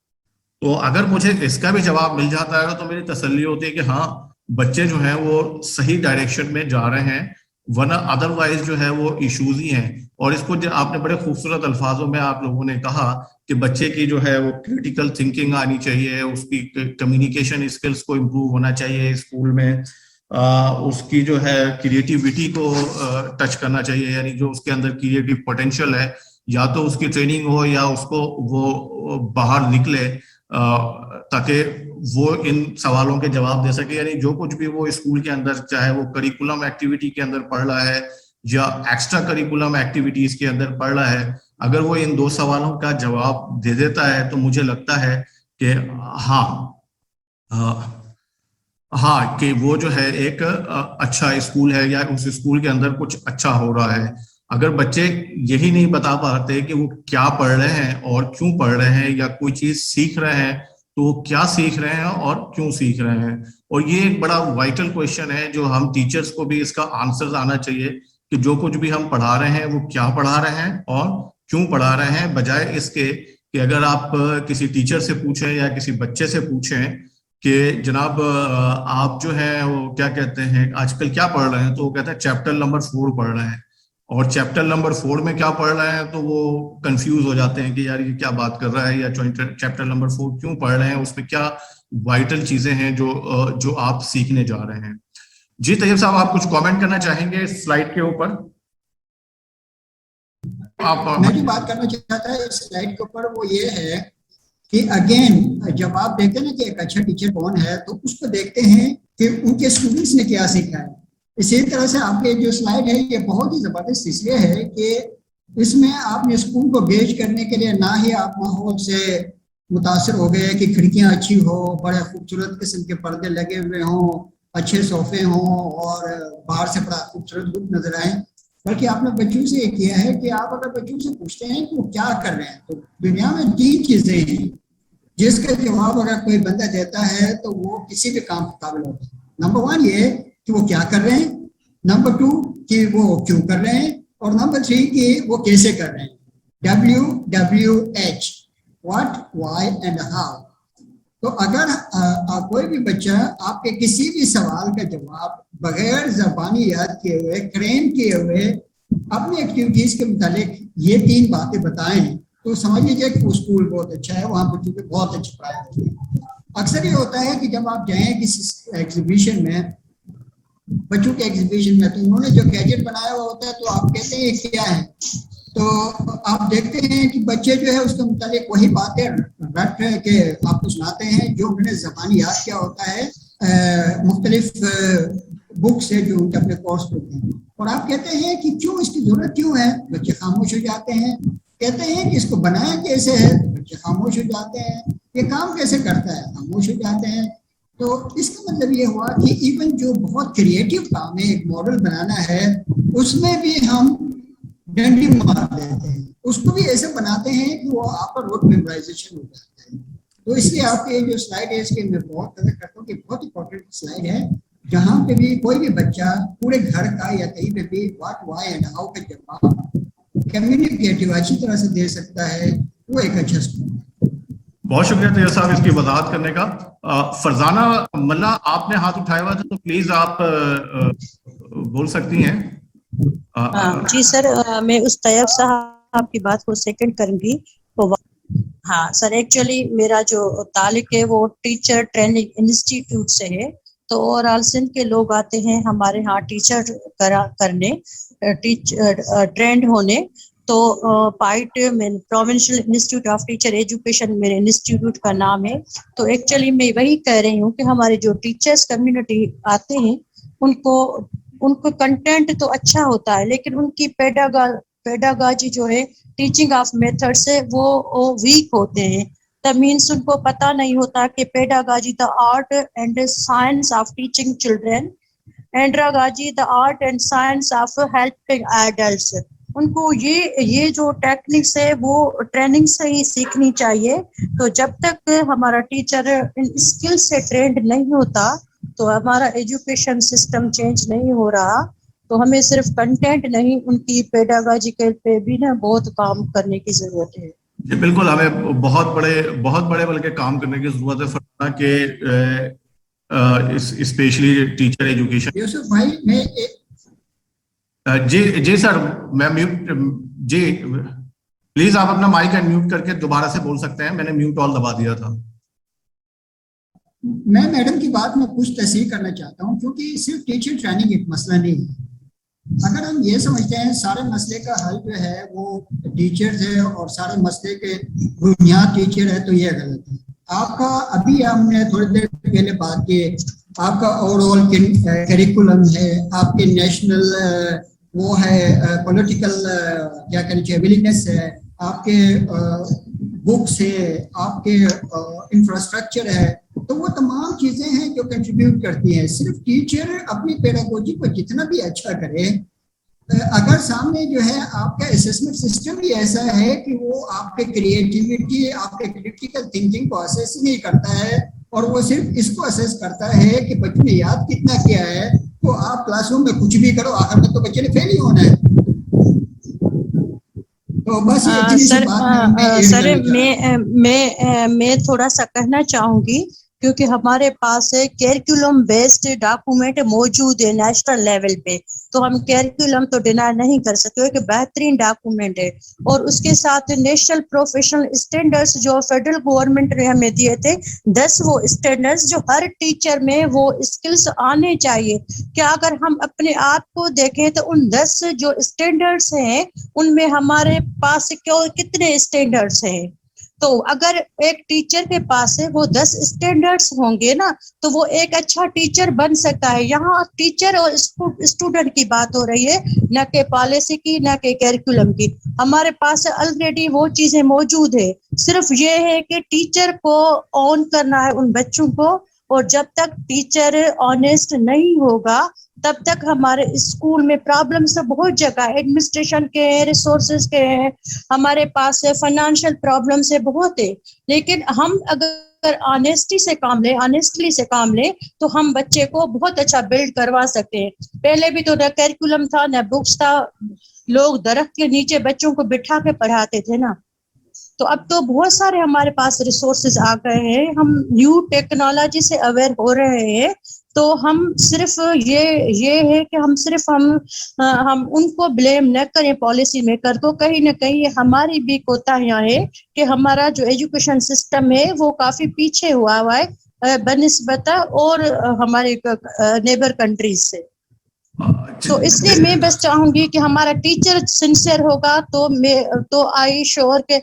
तो अगर मुझे इसका भी जवाब मिल जाता है तो मेरी तसल्ली होती है कि हाँ, बच्चे जो हैं वो सही डायरेक्शन में जा रहे हैं, वरना अदरवाइज जो है वो इश्यूज ही हैं। और इसको जो आपने बड़े खूबसूरत अल्फाजों में आप लोगों ने कहा कि बच्चे की जो है वो क्रिटिकल थिंकिंग आनी चाहिए, उसकी कम्युनिकेशन स्किल्स को इम्प्रूव होना चाहिए स्कूल में, उसकी जो है क्रिएटिविटी को टच करना चाहिए, यानी जो उसके अंदर क्रिएटिव पोटेंशियल है या तो उसकी ट्रेनिंग हो या उसको वो बाहर निकले ताकि वो इन सवालों के जवाब दे सके। यानी जो कुछ भी वो स्कूल के अंदर, चाहे वो करिकुलम एक्टिविटी के अंदर पढ़ रहा है या एक्स्ट्रा करिकुलम एक्टिविटीज के अंदर पढ़ रहा है, अगर वो इन 2 सवालों का जवाब दे देता है तो मुझे लगता है कि हाँ कि वो जो है एक अच्छा स्कूल है या उस स्कूल के अंदर कुछ अच्छा हो रहा है। अगर बच्चे यही नहीं बता पाते कि वो क्या पढ़ रहे हैं और क्यों पढ़ रहे हैं, या कोई चीज सीख रहे हैं तो वो क्या सीख रहे हैं और क्यों सीख रहे हैं, और ये एक बड़ा वाइटल क्वेश्चन है जो हम टीचर्स को भी इसका आंसर आना चाहिए कि जो कुछ भी हम पढ़ा रहे हैं वो क्या पढ़ा रहे हैं और क्यों पढ़ा रहे हैं, बजाय इसके कि अगर आप किसी टीचर से पूछें या किसी बच्चे से पूछें कि जनाब आप जो है वो क्या कहते हैं आजकल क्या पढ़ रहे हैं, तो वो कहते हैं चैप्टर नंबर 4 पढ़ रहे हैं, और चैप्टर नंबर 4 में क्या पढ़ रहे हैं तो वो कंफ्यूज हो जाते हैं कि यार ये क्या बात कर रहा है, या चैप्टर नंबर 4 क्यों पढ़ रहे हैं, उसमें क्या वाइटल चीजें हैं जो आप सीखने जा रहे हैं। जी तैयब साहब, आप कुछ कमेंट करना चाहेंगे स्लाइड के ऊपर? मैं जो बात करना चाहता है इस स्लाइड के ऊपर वो ये है कि अगेन जब आप देखते हैं ना कि एक अच्छा टीचर कौन है, तो उसको देखते हैं कि उनके स्टूडेंट्स ने क्या सीखा है। इसी तरह से आपके जो स्लाइड है ये बहुत ही जबरदस्त इसलिए है कि इसमें आपने स्कूल को गेज करने के लिए ना ही आप माहौल से मुतासर हो गए कि खिड़कियां अच्छी हो, बड़े खूबसूरत किस्म के पर्दे लगे हुए हों, अच्छे सोफे हों और बाहर से बड़ा खूबसूरत लुक नजर आए। बल्कि आपने बच्चों से ये किया है कि आप अगर बच्चों से पूछते हैं कि वो क्या कर रहे हैं, तो दुनिया में 3 चीजें हैं जिसका जवाब अगर कोई बंदा देता है तो वो किसी भी काम के काबिल होता है। नंबर 1 ये कि वो क्या कर रहे हैं, नंबर 2 कि वो क्यों कर रहे हैं, और नंबर 3 कि वो कैसे कर रहे हैं। WWH, what, why and how. तो अगर कोई भी बच्चा आपके किसी भी सवाल का जवाब बगैर ज़बानी याद किए हुए, क्रेम किए हुए अपनी एक्टिविटीज के मुतालिक ये 3 बातें बताएं, तो समझ लीजिए कि वो स्कूल बहुत अच्छा है, वहाँ बच्चों की बहुत अच्छी पढ़ाई होती है। अक्सर ये होता है कि जब आप जाएं किसी एग्जीबिशन में, बच्चों के एग्जीबिशन में, तो उन्होंने जो गैजेट बनाया हुआ होता है तो आप कहते हैं ये क्या है, तो आप देखते हैं कि बच्चे जो है उसके मुतालिक वही बातें रट के आपको सुनाते हैं जो उन्होंने ज़बानी याद किया होता है मुख्तलिफ बुक से जो उनके अपने कोर्स होते हैं। और आप कहते हैं कि क्यों, इसकी जरूरत क्यों है, बच्चे खामोश हो जाते हैं। कहते हैं कि इसको बनाया कैसे है, तो बच्चे खामोश हो जाते हैं। ये काम कैसे करता है, खामोश हो जाते हैं। तो इसका मतलब ये हुआ कि इवन जो बहुत क्रिएटिव काम है, एक मॉडल बनाना है, उसमें भी हम डंडी मार देते हैं, उसको भी ऐसे बनाते हैं कि वो आपका रोड मेमोराइजेशन हो जाता है। तो इसलिए आपके ये जो स्लाइड है इसके मैं बहुत कदर करता हूँ कि बहुत इंपॉर्टेंट स्लाइड है, जहाँ पे भी कोई भी बच्चा पूरे घर का या कहीं पे भी व्हाट, व्हाई एंड हाउ का जवाब कम्युनिकेटिव अच्छी तरह से दे सकता है, वो एक अच्छा स्कूल है। बहुत शुक्रिया तैयब साहब इसकी वजाहत करने का। फरजाना मल्ला आपने हाथ उठाया हुआ था, तो प्लीज आप बोल सकती हैं। जी सर, मैं उस तैयब साहब की बात को सेकंड करूंगी। तो हाँ सर, एक्चुअली मेरा जो ताल्लुक है वो टीचर ट्रेनिंग इंस्टीट्यूट से है। तो ओवरऑल सिंध के लोग आते हैं हमारे यहाँ टीचर करने, ट्रेंड होने। तो पाइट में provincial institute of teacher education मेरे इंस्टीट्यूट का नाम है। तो एक्चुअली मैं वही कह रही हूँ कि हमारे जो टीचर्स कम्युनिटी आते हैं उनको कंटेंट तो अच्छा होता है, लेकिन उनकी पेडागाजी जो है, टीचिंग ऑफ मेथड से वो वीक होते हैं। दैट मीन्स उनको पता नहीं होता कि pedagogy the art and science of teaching children, andragogy the art and science of helping adults. उनको ये जो टेक्निक्स है वो ट्रेनिंग से ही सीखनी चाहिए। तो जब तक हमारा टीचर इन स्किल से ट्रेंड नहीं होता तो हमारा एजुकेशन सिस्टम चेंज नहीं हो रहा। तो हमें सिर्फ कंटेंट नहीं, उनकी पेडागाजिकल पे भी ना बहुत काम करने की जरूरत है। जी बिल्कुल, हमें बहुत बड़े बल्कि काम करने की जरूरत है फरजाना के स्पेशली टीचर एजुकेशन। यूसुफ भाई मैं जी सर, मैं म्यूट जी प्लीज आप अपना माइक अनम्यूट करके दोबारा से बोल सकते हैं, मैंने म्यूट ऑल दबा दिया था। मैं मैडम की बात में कुछ तस्दीक करना चाहता हूँ, क्योंकि सिर्फ टीचर ट्रेनिंग एक मसला नहीं है। अगर हम ये समझते हैं सारे मसले का हल जो है वो टीचर्स है और सारे मसले के बुनियाद टीचर है, तो ये गलत है। आपका अभी हमने थोड़ी देर पहले बात की, आपका ओवरऑल करिकुलम है, आपके नेशनल वो है, पॉलिटिकल क्या कहना चाहिए विलीनेस है, आपके बुक्स है, आपके इंफ्रास्ट्रक्चर है, तो वो तमाम चीजें हैं जो कंट्रीब्यूट करती हैं। सिर्फ टीचर अपनी पेडागोजी को जितना भी अच्छा करे, अगर सामने जो है आपका असेसमेंट सिस्टम भी ऐसा है कि वो आपके क्रिएटिविटी, आपके क्रिटिकल थिंकिंग को असेस नहीं करता है और वो सिर्फ इसको असेस करता है कि बच्चे ने याद कितना किया है, तो आप क्लासरूम में कुछ भी करो, आखिर में तो बच्चे ने फेल ही होना है। तो बस सर मैं थोड़ा सा कहना चाहूंगी, क्योंकि हमारे पास कैरिकुलम बेस्ड डॉक्यूमेंट मौजूद है नेशनल लेवल पे, तो हम कैरिकुलम तो डिनाई नहीं कर सकते, एक बेहतरीन डॉक्यूमेंट है। और उसके साथ नेशनल प्रोफेशनल स्टैंडर्ड्स जो फेडरल गवर्नमेंट ने हमें दिए थे, 10 वो स्टैंडर्ड्स जो हर टीचर में वो स्किल्स आने चाहिए। क्या अगर हम अपने आप को देखें तो उन 10 जो स्टैंडर्ड्स हैं उनमें हमारे पास कितने स्टैंडर्ड्स हैं? तो अगर एक टीचर के पास है वो 10 स्टैंडर्ड्स होंगे ना, तो वो एक अच्छा टीचर बन सकता है। यहाँ टीचर और स्टूडेंट की बात हो रही है, न के पॉलिसी की, न के करिकुलम की। हमारे पास ऑलरेडी वो चीजें मौजूद है, सिर्फ ये है कि टीचर को ऑन करना है उन बच्चों को। और जब तक टीचर ऑनेस्ट नहीं होगा तब तक हमारे स्कूल में प्रॉब्लम्स तो बहुत जगह, एडमिनिस्ट्रेशन के हैं, रिसोर्सेज के हैं, हमारे पास फाइनेंशियल प्रॉब्लम्स है, बहुत है। लेकिन हम अगर ऑनेस्टली से काम लें तो हम बच्चे को बहुत अच्छा बिल्ड करवा सकते हैं। पहले भी तो न करिकुलम था न बुक्स था, लोग दरख्त के नीचे बच्चों को बिठा के पढ़ाते थे ना। तो अब तो बहुत सारे हमारे पास रिसोर्सेज आ गए हैं, हम न्यू टेक्नोलॉजी से अवेयर हो रहे हैं। तो हम सिर्फ ये है कि हम उनको ब्लेम न करें पॉलिसी मेकर को, कहीं ना कहीं हमारी भी कोताहियां है कि हमारा जो एजुकेशन सिस्टम है वो काफी पीछे हुआ है बनिस्बत और हमारे नेबर कंट्रीज से। तो इसलिए मैं बस चाहूंगी कि हमारा टीचर सिंसियर होगा तो आई श्योर के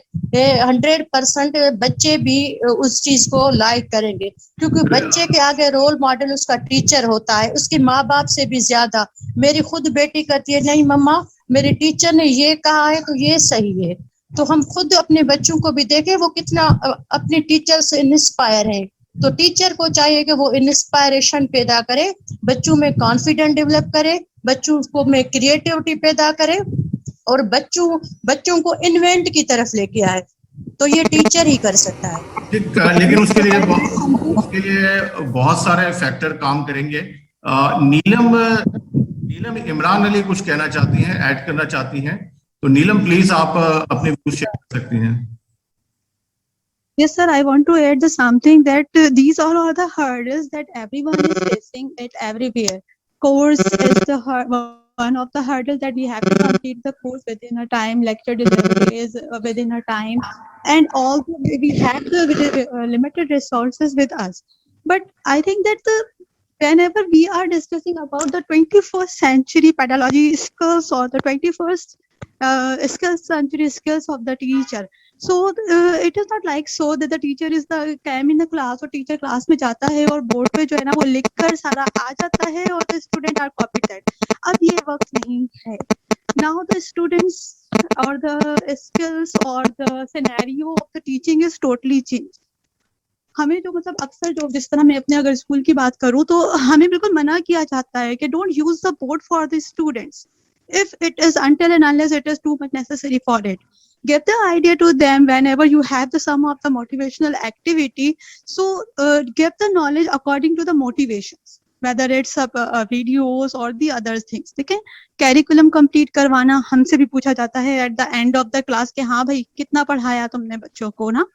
100% बच्चे भी उस चीज को लाइक करेंगे, क्योंकि बच्चे के आगे रोल मॉडल उसका टीचर होता है, उसके माँ बाप से भी ज्यादा। मेरी खुद बेटी कहती है, नहीं मम्मा मेरे टीचर ने ये कहा है तो ये सही है। तो हम खुद अपने बच्चों को भी देखें वो कितना अपने टीचर से इंस्पायर है। तो टीचर को चाहिए कि वो इंस्पायरेशन पैदा करे, बच्चों में कॉन्फिडेंस डेवलप करे, बच्चों को में क्रिएटिविटी पैदा करे और बच्चों को इन्वेंट की तरफ लेके आए। तो ये टीचर ही कर सकता है। लेकिन उसके लिए बहुत सारे फैक्टर काम करेंगे। नीलम इमरान अली कुछ कहना चाहती हैं, ऐड करना चाहती हैं, तो नीलम प्लीज आप अपने व्यूज शेयर कर सकती हैं। Yes, sir. I want to add something that these all are the hurdles that everyone is facing it everywhere. Course is the one of the hurdles that we have to complete the course within a time. Lecture delivery is within a time, and also we have the limited resources with us. But I think that whenever we are discussing about the 21st century pedagogy skills or the 21st century skills of the teacher. So it is not like so that the teacher is the came in the class और teacher class में जाता है और board पे जो है ना वो लिख कर सारा आ जाता है और the student are copied that. अब ये वक्त नहीं है. Now the students or the skills or the scenario of the teaching is totally changed. हमें जो मतलब अक्सर जो जिस तरह मैं अपने अगर स्कूल की बात करूँ तो हमें बिल्कुल मना किया जाता है कि don't use the board for the students if it is until and unless it is too much necessary for it. Give the idea to them whenever you have the some of the motivational activity. So give the knowledge according to the motivations, whether it's videos or the other things. ठीक है, curriculum complete करवाना हमसे भी पूछा जाता है at the end of the class के हाँ भाई कितना पढ़ाया तुमने बच्चों को ना,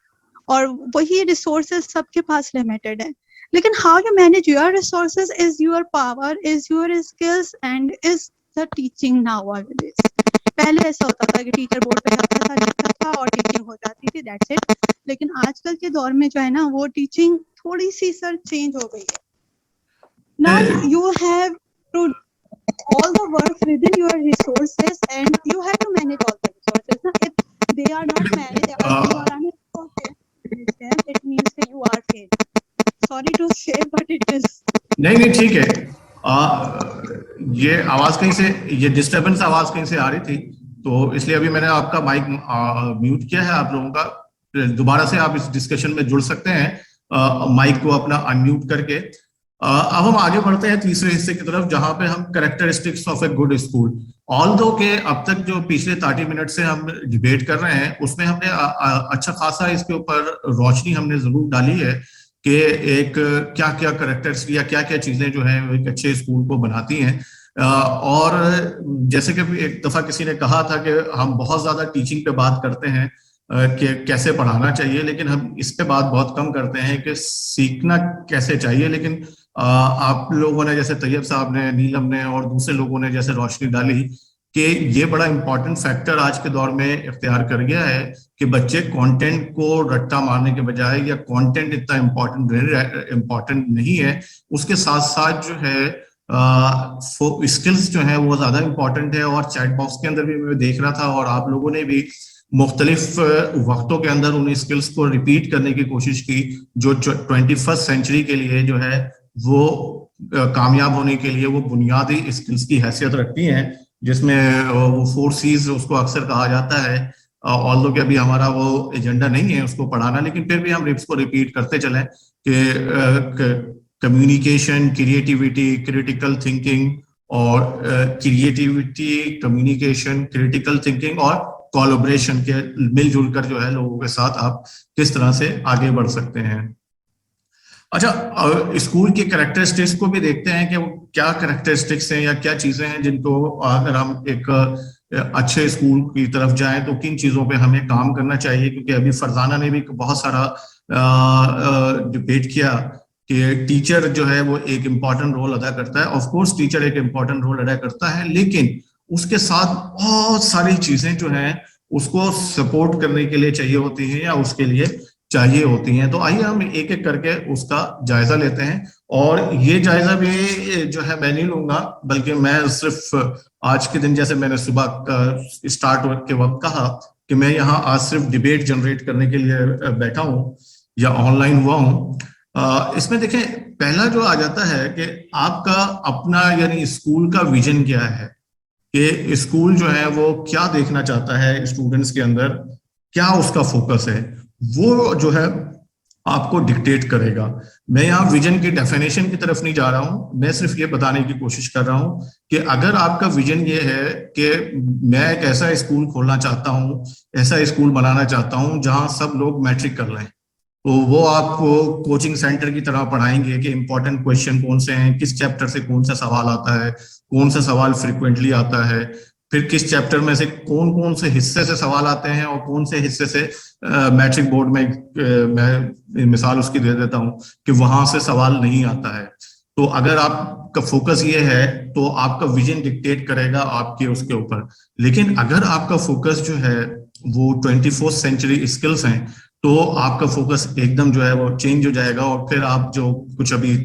और वही रिसोर्सेज सबके पास लिमिटेड है। लेकिन how you manage your resources is your power, is your skills and is the teaching now always. पहले ऐसा होता था कि टीचर बोर्ड पे जाता था और टीचिंग हो जाती थी, दैट्स इट। लेकिन आजकल के दौर में जो है ना वो टीचिंग थोड़ी सी सर चेंज हो गई है। Now you have to all the work within your resources and you have to manage all the resources. Now, if they are not managed, if you are unable to it means that you are failed. Sorry to say, but it is. नहीं ठीक है। ये आवाज कहीं से, ये disturbance आवाज कहीं से आ रही थी, तो इसलिए अभी मैंने आपका माइक म्यूट किया है। आप लोगों का दोबारा से आप इस डिस्कशन में जुड़ सकते हैं माइक को अपना अनम्यूट करके। अब हम आगे बढ़ते हैं तीसरे हिस्से की तरफ, जहां पे हम characteristics of a good school. Although के अब तक जो पिछले 30 मिनट से हम डिबेट कर रहे हैं उसमें हमने अच्छा खासा इसके ऊपर रोशनी हमने जरूर डाली है कि एक क्या क्या कैरेक्टर्स या क्या क्या चीजें जो है एक अच्छे स्कूल को बनाती हैं। और जैसे कि एक दफा किसी ने कहा था कि हम बहुत ज्यादा टीचिंग पे बात करते हैं कि कैसे पढ़ाना चाहिए, लेकिन हम इस पे बात बहुत कम करते हैं कि सीखना कैसे चाहिए। लेकिन आप लोगों ने जैसे तैयब साहब ने, नीलम ने और दूसरे लोगों ने जैसे रोशनी डाली कि ये बड़ा इंपॉर्टेंट फैक्टर आज के दौर में इख्तियार कर गया है कि बच्चे कंटेंट को रट्टा मारने के बजाय, या कंटेंट इतना इम्पोर्टेंट नहीं है, उसके साथ साथ जो है स्किल्स जो है वो ज्यादा इंपॉर्टेंट है। और चैट बॉक्स के अंदर भी मैं देख रहा था और आप लोगों ने भी मुख्तलिफ वक्तों के अंदर उन स्किल्स को रिपीट करने की कोशिश की जो 21st सेंचुरी के लिए जो है वो कामयाब होने के लिए वो बुनियादी स्किल्स की हैसियत रखती हैं, जिसमें वो 4 C's उसको अक्सर कहा जाता है। ऑल्दो कि अभी हमारा वो एजेंडा नहीं है उसको पढ़ाना, लेकिन फिर भी हम इसको रिपीट करते चलें कि कम्युनिकेशन, क्रिएटिविटी, क्रिटिकल थिंकिंग और कम्युनिकेशन, क्रिटिकल थिंकिंग और कोलैबोरेशन के मिलजुल कर जो है लोगों के साथ आप किस तरह से आगे बढ़ सकते हैं। अच्छा, स्कूल के कैरेक्टरिस्टिक्स को भी देखते हैं कि वो क्या कैरेक्टरिस्टिक्स हैं या क्या चीजें हैं जिनको अगर हम एक अच्छे स्कूल की तरफ जाएं तो किन चीजों पे हमें काम करना चाहिए। क्योंकि अभी फरजाना ने भी बहुत सारा डिबेट किया कि टीचर जो है वो एक इम्पॉर्टेंट रोल अदा करता है। ऑफ कोर्स टीचर एक इम्पॉर्टेंट रोल अदा करता है, लेकिन उसके साथ बहुत सारी चीजें जो हैं उसको सपोर्ट करने के लिए चाहिए होती हैं या उसके लिए चाहिए होती हैं। तो आइए हम एक एक करके उसका जायजा लेते हैं। और ये जायजा भी जो है मैं नहीं लूंगा, बल्कि मैं सिर्फ आज के दिन, जैसे मैंने सुबह स्टार्ट के वक्त कहा कि मैं यहाँ आज सिर्फ डिबेट जनरेट करने के लिए बैठा हूँ या ऑनलाइन हुआ हूँ। इसमें देखें, पहला जो आ जाता है कि आपका अपना यानी स्कूल का विजन क्या है, कि स्कूल जो है वो क्या देखना चाहता है स्टूडेंट्स के अंदर, क्या उसका फोकस है, वो जो है आपको डिक्टेट करेगा। मैं यहाँ विजन की डेफिनेशन की तरफ नहीं जा रहा हूँ, मैं सिर्फ ये बताने की कोशिश कर रहा हूँ कि अगर आपका विजन ये है कि मैं एक ऐसा स्कूल खोलना चाहता हूँ, ऐसा स्कूल बनाना चाहता हूँ जहाँ सब लोग मैट्रिक कर लें, तो वो आपको कोचिंग सेंटर की तरह पढ़ाएंगे कि इंपॉर्टेंट क्वेश्चन कौन से हैं, किस चैप्टर से कौन सा सवाल आता है, कौन सा सवाल फ्रिक्वेंटली आता है, फिर किस चैप्टर में से कौन कौन से हिस्से से सवाल आते हैं और कौन से हिस्से से मैट्रिक बोर्ड में मैं मिसाल उसकी दे देता हूँ कि वहां से सवाल नहीं आता है। तो अगर आपका फोकस ये है तो आपका विजन डिक्टेट करेगा आपके उसके ऊपर। लेकिन अगर आपका फोकस जो है वो 24th सेंचुरी स्किल्स हैं तो आपका फोकस एकदम जो है वो चेंज हो जाएगा। और फिर आप जो कुछ अभी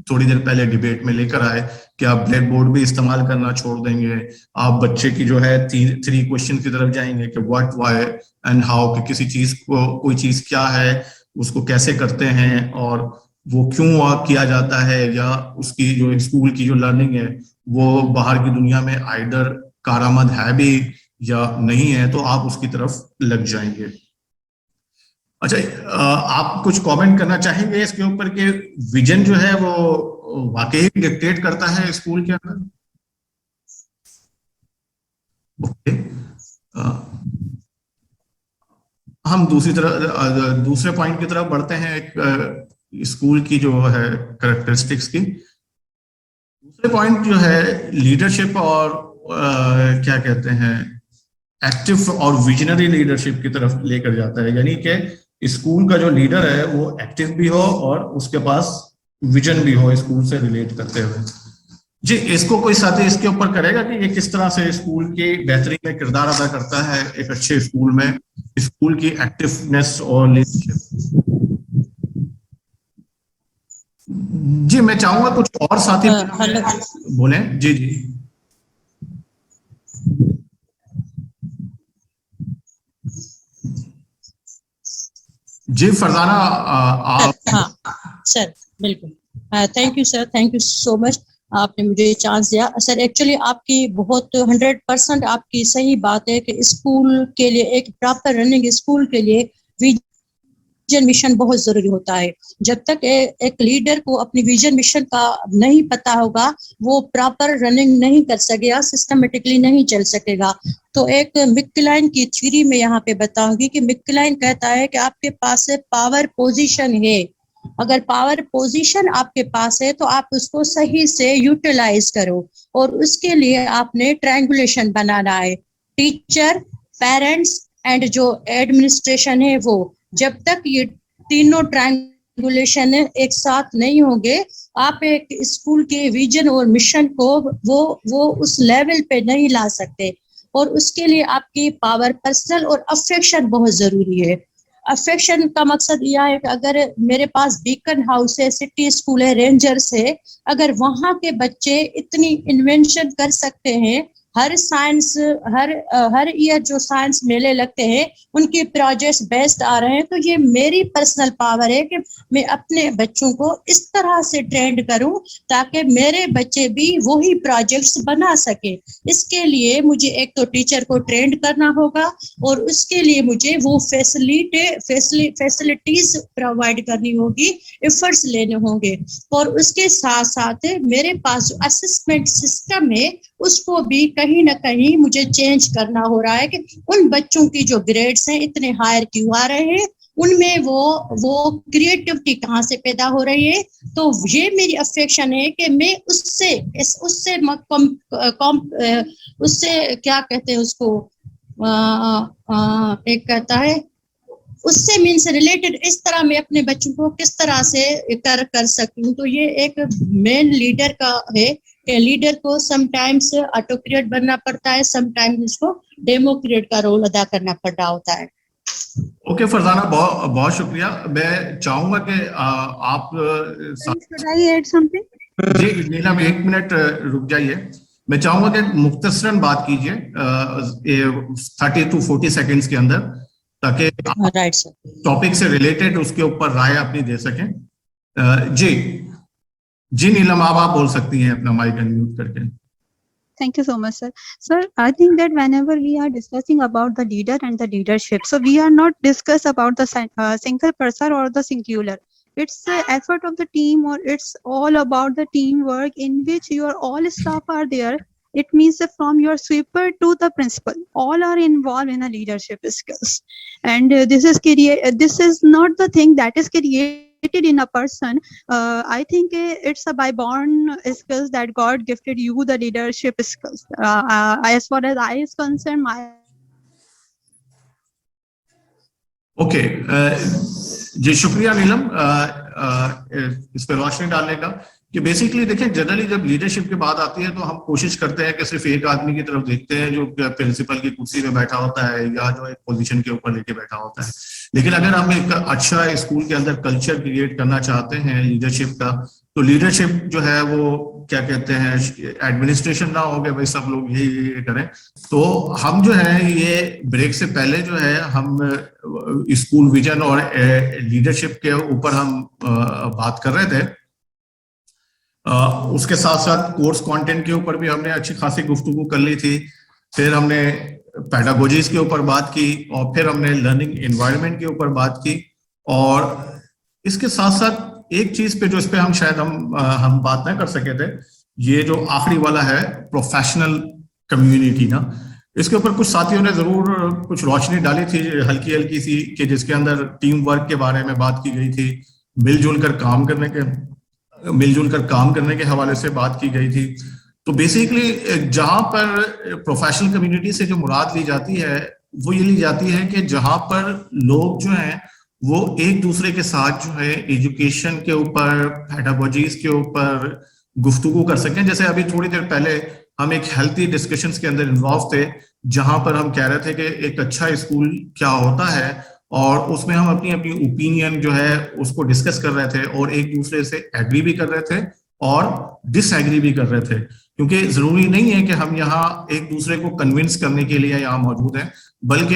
थोड़ी देर पहले डिबेट में लेकर आए कि आप ब्लैक बोर्ड भी इस्तेमाल करना छोड़ देंगे, आप बच्चे की जो है 3 क्वेश्चन की तरफ जाएंगे कि व्हाट, व्हाई एंड हाउ, कि किसी चीज को, कोई चीज क्या है, उसको कैसे करते हैं और वो क्यों किया जाता है, या उसकी जो स्कूल की जो लर्निंग है वो बाहर की दुनिया में आइदर कारआमद है भी या नहीं है, तो आप उसकी तरफ लग जाएंगे। अच्छा, आप कुछ कमेंट करना चाहेंगे इसके ऊपर कि विजन जो है वो वाकई डिक्टेट करता है स्कूल के अंदर? ओके, हम दूसरे पॉइंट की तरफ बढ़ते हैं, एक स्कूल की जो है कैरेक्टरिस्टिक्स की। दूसरे पॉइंट जो है लीडरशिप और क्या कहते हैं, एक्टिव और विजनरी लीडरशिप की तरफ लेकर जाता है। यानी कि स्कूल का जो लीडर है वो एक्टिव भी हो और उसके पास विजन भी हो स्कूल से रिलेट करते हुए। जी, इसको कोई साथी इसके ऊपर करेगा कि ये किस तरह से स्कूल की बेहतरी में किरदार अदा करता है एक अच्छे स्कूल में, स्कूल की एक्टिवनेस और लीडरशिप? जी, मैं चाहूंगा कुछ और साथी बोले। जी जी जी, फरजाना आप। हाँ सर, बिल्कुल, thank you sir, thank you so much, आपने मुझे चांस दिया सर। एक्चुअली आपकी बहुत 100% आपकी सही बात है कि स्कूल के लिए, एक प्रॉपर रनिंग स्कूल के लिए विजन मिशन बहुत जरूरी होता है। जब तक एक लीडर को अपनी विजन मिशन का नहीं पता होगा वो प्रॉपर रनिंग नहीं कर सकेगा, सिस्टमेटिकली नहीं चल सकेगा। तो एक मिक्लाइन की थ्योरी में यहाँ पे बताऊंगी कि मिक्लाइन कहता है कि आपके पास पावर पोजीशन है, अगर पावर पोजीशन आपके पास है तो आप उसको सही से यूटिलाइज करो, और उसके लिए आपने ट्रायंगुलेशन बनाना है, टीचर, पेरेंट्स एंड जो एडमिनिस्ट्रेशन है वो। जब तक ये तीनों ट्रायंगुलेशन एक साथ नहीं होंगे, आप एक स्कूल के विजन और मिशन को वो उस लेवल पे नहीं ला सकते। और उसके लिए आपकी पावर, पर्सनल और अफेक्शन बहुत जरूरी है। अफेक्शन का मकसद यह है कि अगर मेरे पास बीकन हाउस है, सिटी स्कूल है, रेंजर्स है, अगर वहां के बच्चे इतनी इन्वेंशन कर सकते हैं, हर साइंस हर ईयर जो साइंस मेले लगते हैं उनके प्रोजेक्ट्स बेस्ट आ रहे हैं। तो ये मेरी पर्सनल पावर है कि मैं अपने बच्चों को इस तरह से ट्रेंड करूं ताकि मेरे बच्चे भी वही प्रोजेक्ट्स बना सके। इसके लिए मुझे एक तो टीचर को ट्रेंड करना होगा और उसके लिए मुझे वो फैसिलिटीज प्रोवाइड करनी होगी, एफर्ट्स लेने होंगे। और उसके साथ साथ मेरे पास जो असेसमेंट सिस्टम है उसको भी कहीं ना कहीं मुझे चेंज करना हो रहा है कि उन बच्चों की जो ग्रेड्स हैं इतने हायर क्यों आ रहे हैं, उनमें वो क्रिएटिविटी कहाँ से पैदा हो रही है। तो ये मेरी अफेक्शन है कि मैं उससे क्या कहते हैं उसको, एक कहता है उससे मीन्स रिलेटेड इस तरह मैं अपने बच्चों को किस तरह से कर सकूं। तो ये एक मेन लीडर का है कि लीडर को समटाइम्स ऑटोक्रेट बनना पड़ता है, समटाइम्स उसको डेमोक्रेट का रोल अदा करना पड़ रहा होता है। ओके फरजाना, बहुत बहुत शुक्रिया। मैं चाहूंगा कि आप Should I add something? जी नीलम, 1 मिनट रुक जाइए। मैं चाहूंगा कि मुख्तसरन बात कीजिए 30 to 40 सेकेंड्स के अंदर, ताकि राइट सर, टॉपिक से रिलेटेड उसके ऊपर राय अपनी दे सकें। जी नीलम, आप बोल सकती हैं अपना माइक अनम्यूट करके। Thank you so much, sir. Sir, I think that whenever we are discussing about the leader and the leadership, so we are not discuss about the single person or the singular. It's the effort of the team, or it's all about the teamwork in which your all staff are there. It means that from your sweeper to the principal, all are involved in a leadership skills. And this is not the thing that is created in a person. I think it's a by born skills that God gifted you, the leadership skills. As far as I is concerned, my okay जी शुक्रिया नीलम इस पर रोशनी डालने का। कि basically देखिए, generally जब leadership की बात आती है तो हम कोशिश करते हैं कि सिर्फ एक आदमी की तरफ देखते हैं जो प्रिंसिपल की कुर्सी में बैठा होता है या जो एक पोजीशन के ऊपर लेके बैठा होता है। लेकिन अगर हम एक अच्छा स्कूल के अंदर कल्चर क्रिएट करना चाहते हैं लीडरशिप का, तो लीडरशिप जो है वो क्या कहते हैं, एडमिनिस्ट्रेशन ना हो गया भाई सब लोग ये करें। तो हम जो है ये ब्रेक से पहले जो है हम स्कूल विजन और लीडरशिप के ऊपर हम बात कर रहे थे। उसके साथ साथ कोर्स कंटेंट के ऊपर भी हमने अच्छी खासी गुफ्तगू कर ली थी। फिर हमने पेडागोजीज के ऊपर बात की और फिर हमने लर्निंग एनवायरनमेंट के ऊपर बात की। और इसके साथ साथ एक चीज पे जो इस पे हम शायद हम बात ना कर सके थे, ये जो आखिरी वाला है प्रोफेशनल कम्युनिटी ना, इसके ऊपर कुछ साथियों ने जरूर कुछ रोशनी डाली थी हल्की हल्की सी, कि जिसके अंदर टीम वर्क के बारे में बात की गई थी, मिलजुल कर काम करने के हवाले से बात की गई थी। तो बेसिकली जहां पर प्रोफेशनल कम्युनिटी से जो मुराद ली जाती है वो ये ली जाती है कि जहां पर लोग जो हैं वो एक दूसरे के साथ जो है एजुकेशन के ऊपर, पेडागोजीज के ऊपर गुफ्तगू कर सकें। जैसे अभी थोड़ी देर पहले हम एक हेल्थी डिस्कशंस के अंदर इन्वॉल्व थे, जहां पर हम कह रहे थे कि एक अच्छा स्कूल क्या होता है, और उसमें हम अपनी अपनी ओपिनियन जो है उसको डिस्कस कर रहे थे और एक दूसरे से एग्री भी कर रहे थे और डिसएग्री भी कर रहे थे। क्योंकि जरूरी नहीं है कि हम यहाँ एक दूसरे को कन्विंस करने के लिए यहाँ मौजूद हैं, बल्कि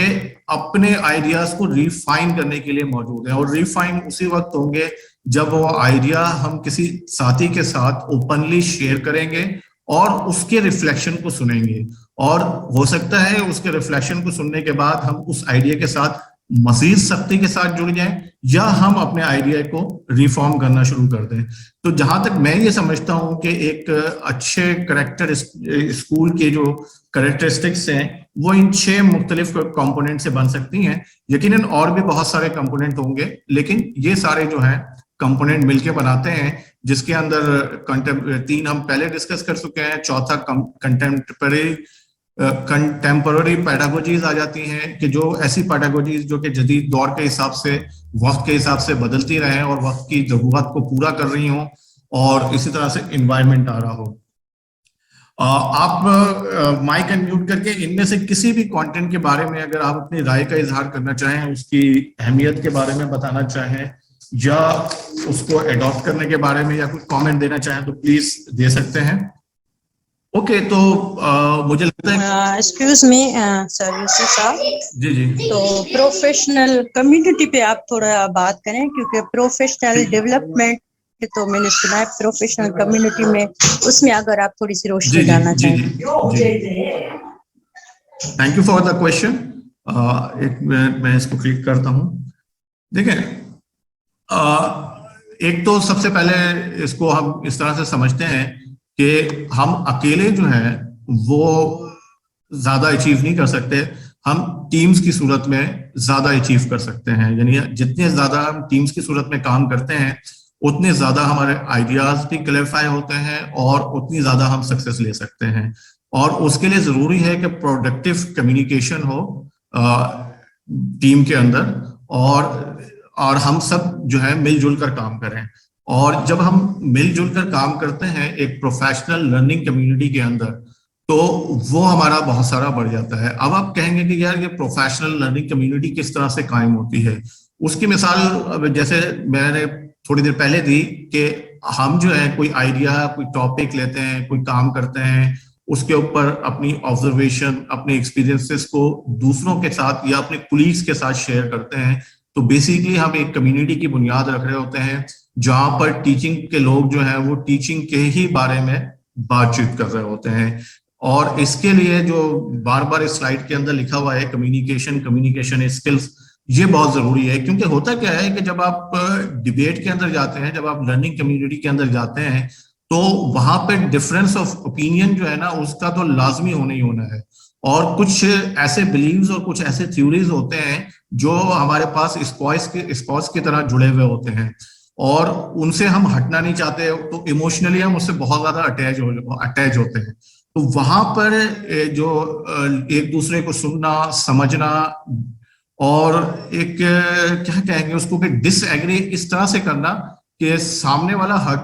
अपने आइडियाज को रिफाइन करने के लिए मौजूद हैं। और रिफाइन उसी वक्त होंगे जब वो आइडिया हम किसी साथी के साथ ओपनली शेयर करेंगे और उसके रिफ्लेक्शन को सुनेंगे। और हो सकता है उसके रिफ्लेक्शन को सुनने के बाद हम उस आइडिया के साथ मजीद सख्ती के साथ जुड़ जाएं या हम अपने आइडिया को रिफॉर्म करना शुरू कर दें। तो जहां तक मैं ये समझता हूं कि एक अच्छे करेक्टर स्कूल के जो करेक्टरिस्टिक्स हैं वो इन 6 मुख्तलिफ कंपोनेंट से बन सकती हैं। यकीनन और भी बहुत सारे कंपोनेंट होंगे, लेकिन ये सारे जो हैं कंपोनेंट मिलके बनाते हैं, जिसके अंदर 3 हम पहले डिस्कस कर चुके हैं। चौथा कंटेम्पररी पेडागोजीज आ जाती हैं, कि जो ऐसी पेडागोजीज जो कि जदीद दौर के हिसाब से, वक्त के हिसाब से बदलती रहें और वक्त की जरूरत को पूरा कर रही हों, और इसी तरह से इन्वायरमेंट आ रहा हो। आप माइक अनम्यूट करके इनमें से किसी भी कंटेंट के बारे में अगर आप अपनी राय का इजहार करना चाहें, उसकी अहमियत के बारे में बताना चाहें या उसको एडॉप्ट करने के बारे में या कुछ कमेंट देना चाहें तो प्लीज दे सकते हैं। ओके, तो मुझे लगता है एक्सक्यूज मी सर यूसुफ साहब, जी जी तो प्रोफेशनल कम्युनिटी पे आप थोड़ा बात करें, क्योंकि प्रोफेशनल डेवलपमेंट तो मैंने सुना है, प्रोफेशनल कम्युनिटी में उसमें अगर आप थोड़ी सी रोशनी जी जी डालना जी चाहें। जी thank you for the question. एक मिनट मैं इसको क्लिक करता हूँ। देखिए, एक तो सबसे पहले इसको हम इस तरह से समझते हैं कि हम अकेले जो है वो ज्यादा अचीव नहीं कर सकते, हम टीम्स की सूरत में ज्यादा अचीव कर सकते हैं। यानी जितने ज्यादा हम टीम्स की सूरत में काम करते हैं उतने ज्यादा हमारे आइडियाज भी क्लैरिफाई होते हैं और उतनी ज्यादा हम सक्सेस ले सकते हैं। और उसके लिए जरूरी है कि प्रोडक्टिव कम्युनिकेशन हो टीम के अंदर, और हम सब जो है मिलजुल कर काम करें। और जब हम मिलजुल कर काम करते हैं एक प्रोफेशनल लर्निंग कम्युनिटी के अंदर, तो वो हमारा बहुत सारा बढ़ जाता है। अब आप कहेंगे कि यार ये प्रोफेशनल लर्निंग कम्युनिटी किस तरह से कायम होती है। उसकी मिसाल जैसे मैंने थोड़ी देर पहले दी कि हम जो है कोई आइडिया, कोई टॉपिक लेते हैं, कोई काम करते हैं, उसके ऊपर अपनी ऑब्जर्वेशन, अपने एक्सपीरियंसेस को दूसरों के साथ या अपने कुलीग्स के साथ शेयर करते हैं। तो बेसिकली हम एक कम्युनिटी की बुनियाद रख रहे होते हैं जहां पर टीचिंग के लोग जो है वो टीचिंग के ही बारे में बातचीत कर रहे होते हैं। और इसके लिए जो बार बार इस स्लाइड के अंदर लिखा हुआ है कम्युनिकेशन स्किल्स, ये बहुत जरूरी है। क्योंकि होता क्या है कि जब आप डिबेट के अंदर जाते हैं, जब आप लर्निंग कम्युनिटी के अंदर जाते हैं, तो वहां पे डिफरेंस ऑफ ओपिनियन जो है ना उसका तो लाजमी होना ही होना है। और कुछ ऐसे बिलीव्स और कुछ ऐसे थ्योरीज होते हैं जो हमारे पास स्पॉट्स की तरह जुड़े हुए होते हैं और उनसे हम हटना नहीं चाहते, तो इमोशनली हम उससे बहुत ज्यादा अटैच होते हैं। तो वहां पर जो एक दूसरे को सुनना, समझना और एक क्या कहेंगे उसको कि डिसएग्री इस तरह से करना कि सामने वाला हर्ट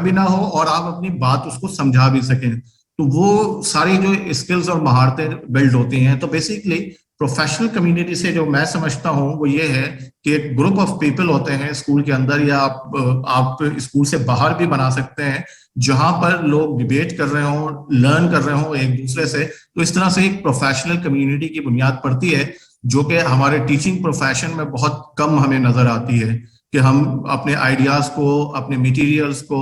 भी ना हो और आप अपनी बात उसको समझा भी सकें, तो वो सारी जो स्किल्स और महारतें बिल्ड होती हैं। तो बेसिकली प्रोफेशनल कम्युनिटी से जो मैं समझता हूं वो ये है कि एक ग्रुप ऑफ पीपल होते हैं स्कूल के अंदर, या आप स्कूल से बाहर भी बना सकते हैं, जहां पर लोग डिबेट कर रहे हों, लर्न कर रहे हों एक दूसरे से। तो इस तरह से एक प्रोफेशनल कम्युनिटी की बुनियाद पड़ती है, जो कि हमारे टीचिंग प्रोफेशन में बहुत कम हमें नजर आती है कि हम अपने आइडियाज को, अपने मटेरियल्स को,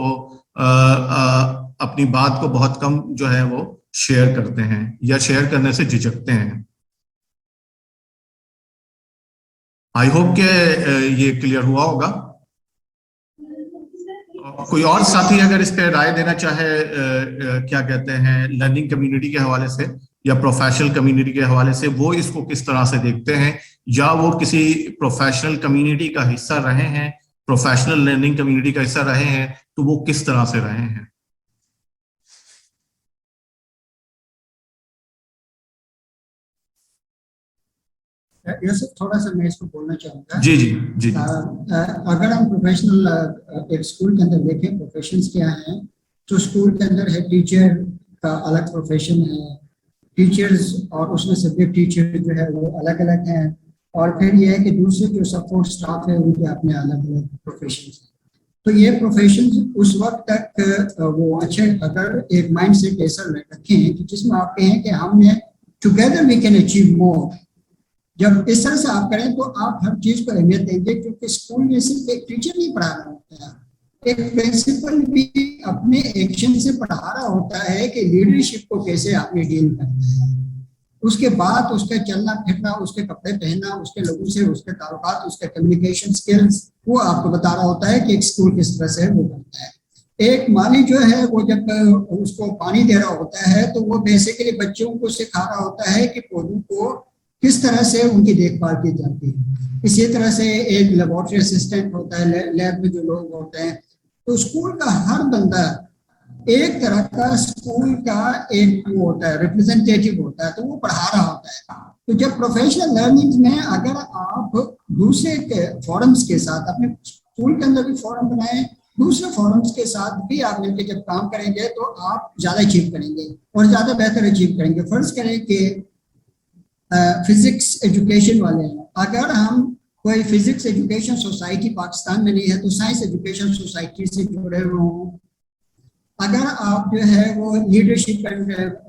अपनी बात को बहुत कम जो है वो शेयर करते हैं या शेयर करने से झिझकते हैं। आई होप के ये क्लियर हुआ होगा। कोई और साथी अगर इस पे राय देना चाहे, क्या कहते हैं, लर्निंग कम्युनिटी के हवाले से या प्रोफेशनल कम्युनिटी के हवाले से, वो इसको किस तरह से देखते हैं, या वो किसी प्रोफेशनल कम्युनिटी का हिस्सा रहे हैं, प्रोफेशनल लर्निंग कम्युनिटी का हिस्सा रहे हैं, तो वो किस तरह से रहे हैं। यूसुफ, थोड़ा सा मैं इसको बोलना चाहूँगा। जी जी जी। अगर हम प्रोफेशनल एक स्कूल के अंदर देखें प्रोफेशंस क्या हैं, तो स्कूल के अंदर है टीचर का अलग प्रोफेशन है, टीचर्स और उसमें सब्जेक्ट टीचर जो है वो अलग अलग हैं, और फिर ये है कि दूसरे जो सपोर्ट स्टाफ है उनके अपने अलग अलग प्रोफेशन हैं। तो ये प्रोफेशन उस वक्त तक वो अच्छे, अगर एक माइंड सेट ऐसा रखें कि जिसमें आप कहें कि हमने together we can achieve more, जब इस तरह से आप करें तो आप हर चीज को अहमियत देंगे। क्योंकि स्कूल में सिर्फ एक टीचर नहीं पढ़ा रहा होता है, एक प्रिंसिपल भी अपने एक्शन से पढ़ा रहा होता है कि लीडरशिप को कैसे आपने डील करना है। उसके बाद उसका चलना फिरना, उसके कपड़े पहनना, उसके लोगों से उसके ताल्लुकात, उसके कम्युनिकेशन स्किल्स, वो आपको बता रहा होता है कि एक स्कूल किस तरह से वो करता है। एक माली जो है वो जब उसको पानी दे रहा होता है तो वो बेसिकली बच्चों को सिखा रहा होता है कि पौधों को किस तरह से उनकी देखभाल की जाती है। इसी तरह से एक लेबोरेटरी असिस्टेंट होता है, लैब में जो लोग होते हैं। तो स्कूल का हर बंदा एक तरह का स्कूल का एक वो होता है, रिप्रेजेंटेटिव होता है, तो वो पढ़ा रहा होता है। तो जब प्रोफेशनल लर्निंग में अगर आप दूसरे फोरम्स के साथ, अपने स्कूल के अंदर भी फोरम बनाएं, दूसरे फोरम्स के साथ भी आप मिलकर जब काम करेंगे तो आप ज्यादा अचीव करेंगे और ज्यादा बेहतर अचीव करेंगे। फर्ज करें कि फिजिक्स एजुकेशन वाले हैं, अगर हम कोई फिजिक्स एजुकेशन सोसाइटी पाकिस्तान में नहीं है तो साइंस एजुकेशन सोसाइटी से जुड़े हुए हों, अगर आप जो है वो लीडरशिप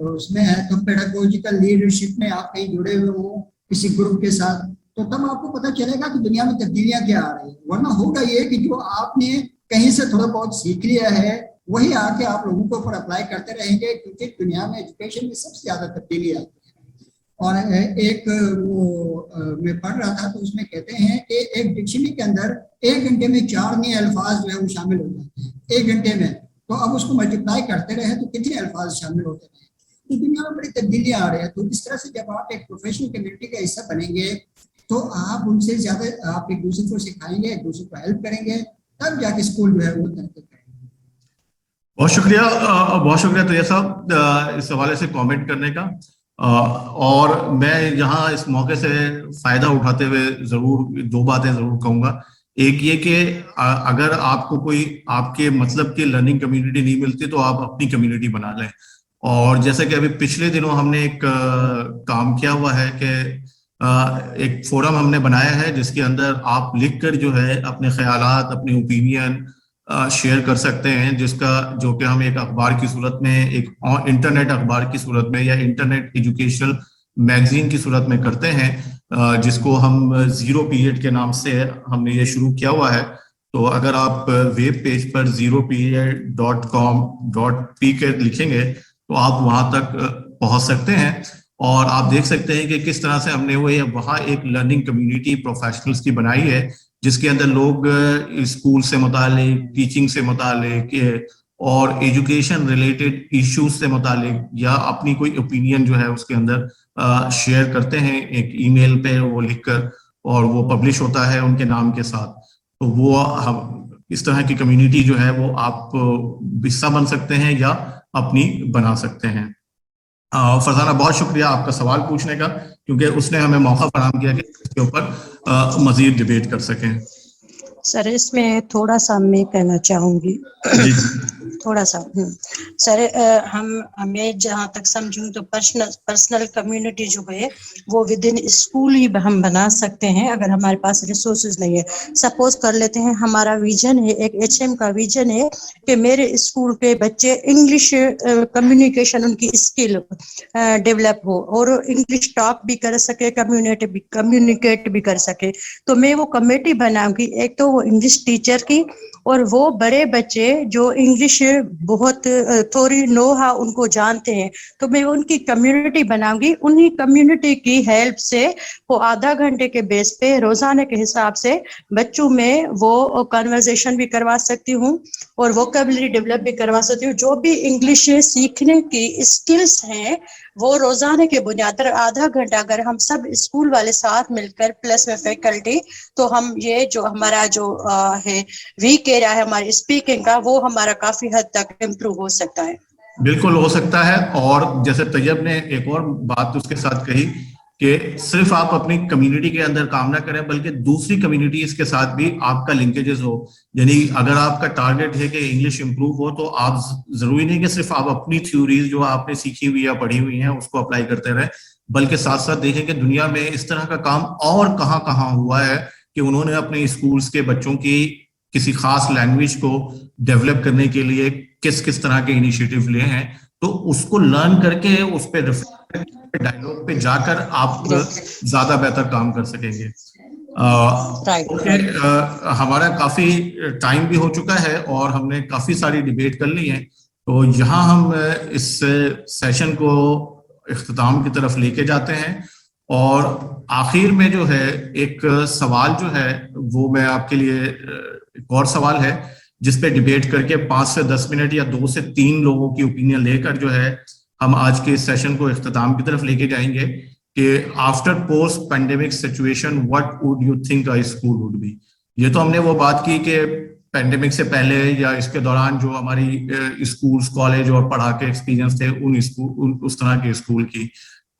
उसमें है, तो पेडागोजिकल लीडरशिप में आप कहीं जुड़े हुए हो किसी ग्रुप के साथ, तो तब आपको पता चलेगा कि दुनिया में तब्दीलियां क्या आ रही है। वरना होगा ये कि जो आपने कहीं से थोड़ा बहुत सीख लिया है वही आके आप लोगों के ऊपर अप्लाई करते रहेंगे, क्योंकि दुनिया में एजुकेशन में सबसे ज्यादा तब्दीली आती है। और एक वो मैं पढ़ रहा था तो उसमें कहते हैं कि एक डिक्शनरी के अंदर 1 घंटे में 4 नए अल्फाज जो है वो शामिल हो जाते हैं 1 घंटे में। तो अब उसको मल्टीप्लाई करते रहे तो कितने अल्फाज शामिल होते रहे। तो दुनिया में बड़ी तब्दीलियां आ रही है। तो इस तरह से जब आप एक प्रोफेशनल कम्युनिटी का हिस्सा बनेंगे तो आप उनसे ज्यादा आप एक दूसरे को सिखाएंगे, एक दूसरे को हेल्प करेंगे, तब जाके स्कूल जो है वो तरक्की करेंगे। बहुत शुक्रिया तो ये साहब इस हवाले से कमेंट करने का। और मैं यहाँ इस मौके से फायदा उठाते हुए जरूर 2 बातें जरूर कहूंगा। एक ये कि अगर आपको कोई आपके मतलब की लर्निंग कम्युनिटी नहीं मिलती तो आप अपनी कम्युनिटी बना लें। और जैसे कि अभी पिछले दिनों हमने एक काम किया हुआ है कि एक फोरम हमने बनाया है जिसके अंदर आप लिखकर जो है अपने ख्यालात, अपने ओपिनियन शेयर कर सकते हैं, जिसका जो कि हम एक अखबार की सूरत में, एक इंटरनेट अखबार की सूरत में या इंटरनेट एजुकेशनल मैगजीन की सूरत में करते हैं, जिसको हम 0 पीरियड के नाम से हमने ये शुरू किया हुआ है। तो अगर आप वेब पेज पर 0period.com.pk लिखेंगे तो आप वहां तक पहुंच सकते हैं और आप देख सकते हैं कि किस तरह से हमने वो वहाँ एक लर्निंग कम्युनिटी प्रोफेशनल्स की बनाई है, जिसके अंदर लोग स्कूल से मुतालिक, टीचिंग से मुतालिक और एजुकेशन रिलेटेड इश्यूज से मुतालिक या अपनी कोई ओपिनियन जो है उसके अंदर शेयर करते हैं एक ईमेल पे वो लिखकर, और वो पब्लिश होता है उनके नाम के साथ। तो वो हम इस तरह की कम्युनिटी जो है वो आप हिस्सा बन सकते हैं या अपनी बना सकते हैं। फरजाना, बहुत शुक्रिया आपका सवाल पूछने का, क्योंकि उसने हमें मौका फराहम किया कि इसके ऊपर मजीद डिबेट कर सकें। सर, इसमें थोड़ा सा मैं कहना चाहूंगी थोड़ा सा। सर, हमें जहाँ तक समझूं तो पर्सनल कम्युनिटी जो है वो विद इन स्कूल ही हम बना सकते हैं अगर हमारे पास रिसोर्सेज नहीं है। सपोज कर लेते हैं हमारा विजन है, एक HM का विजन है कि मेरे स्कूल के बच्चे इंग्लिश कम्युनिकेशन उनकी स्किल डेवलप हो और इंग्लिश टॉक भी कर सके, कम्युनिकेट भी कर सके। तो मैं वो कमेटी बनाऊंगी, एक तो वो इंग्लिश टीचर की, और वो बड़े बच्चे जो इंग्लिश बहुत थोड़ी नो हा उनको जानते हैं, तो मैं उनकी कम्युनिटी बनाऊंगी। उन्हीं कम्युनिटी की हेल्प से वो आधा घंटे के बेस पे रोजाना के हिसाब से बच्चों में वो कन्वर्सेशन भी करवा सकती हूँ और वोकैबुलरी डेवलप भी करवा सकती हूँ। जो भी इंग्लिश सीखने की स्किल्स हैं वो रोजाना के बुनियाद पर आधा घंटा अगर हम सब स्कूल वाले साथ मिलकर प्लस में फैकल्टी, तो हम ये जो हमारा जो है वीक एरिया है हमारी स्पीकिंग का, वो हमारा काफी हद तक इम्प्रूव हो सकता है। बिल्कुल हो सकता है। और जैसे तैयब ने एक और बात उसके साथ कही कि सिर्फ आप अपनी कम्युनिटी के अंदर काम ना करें बल्कि दूसरी कम्युनिटीज के साथ भी आपका लिंकेजेस हो। यानी अगर आपका टारगेट है कि इंग्लिश इंप्रूव हो तो आप जरूरी नहीं कि सिर्फ आप अपनी थ्योरीज जो आपने सीखी हुई या पढ़ी हुई हैं उसको अप्लाई करते रहे, बल्कि साथ साथ देखें कि दुनिया में इस तरह का काम और कहाँ कहाँ हुआ है कि उन्होंने अपने स्कूल्स के बच्चों की किसी खास लैंग्वेज को डेवलप करने के लिए किस किस तरह के इनिशिएटिव लिए हैं। तो उसको लर्न करके उस पर डायलॉग पे जाकर आप ज्यादा बेहतर काम कर सकेंगे। हमारा काफी टाइम भी हो चुका है और हमने काफी सारी डिबेट कर ली है, तो यहाँ हम इस सेशन को इख्तिताम की तरफ लेके जाते हैं। और आखिर में जो है एक सवाल जो है वो मैं आपके लिए, एक और सवाल है जिस पे डिबेट करके 5 से 10 मिनट या 2 से 3 लोगों की ओपिनियन लेकर जो है हम आज के इस सेशन को इख्तिताम की तरफ लेके जाएंगे कि after post pandemic situation what would you think a school would be. ये तो हमने वो बात की कि पेंडेमिक से पहले या इसके दौरान जो हमारी स्कूल्स, कॉलेज और पढ़ा के एक्सपीरियंस थे उस तरह के स्कूल की।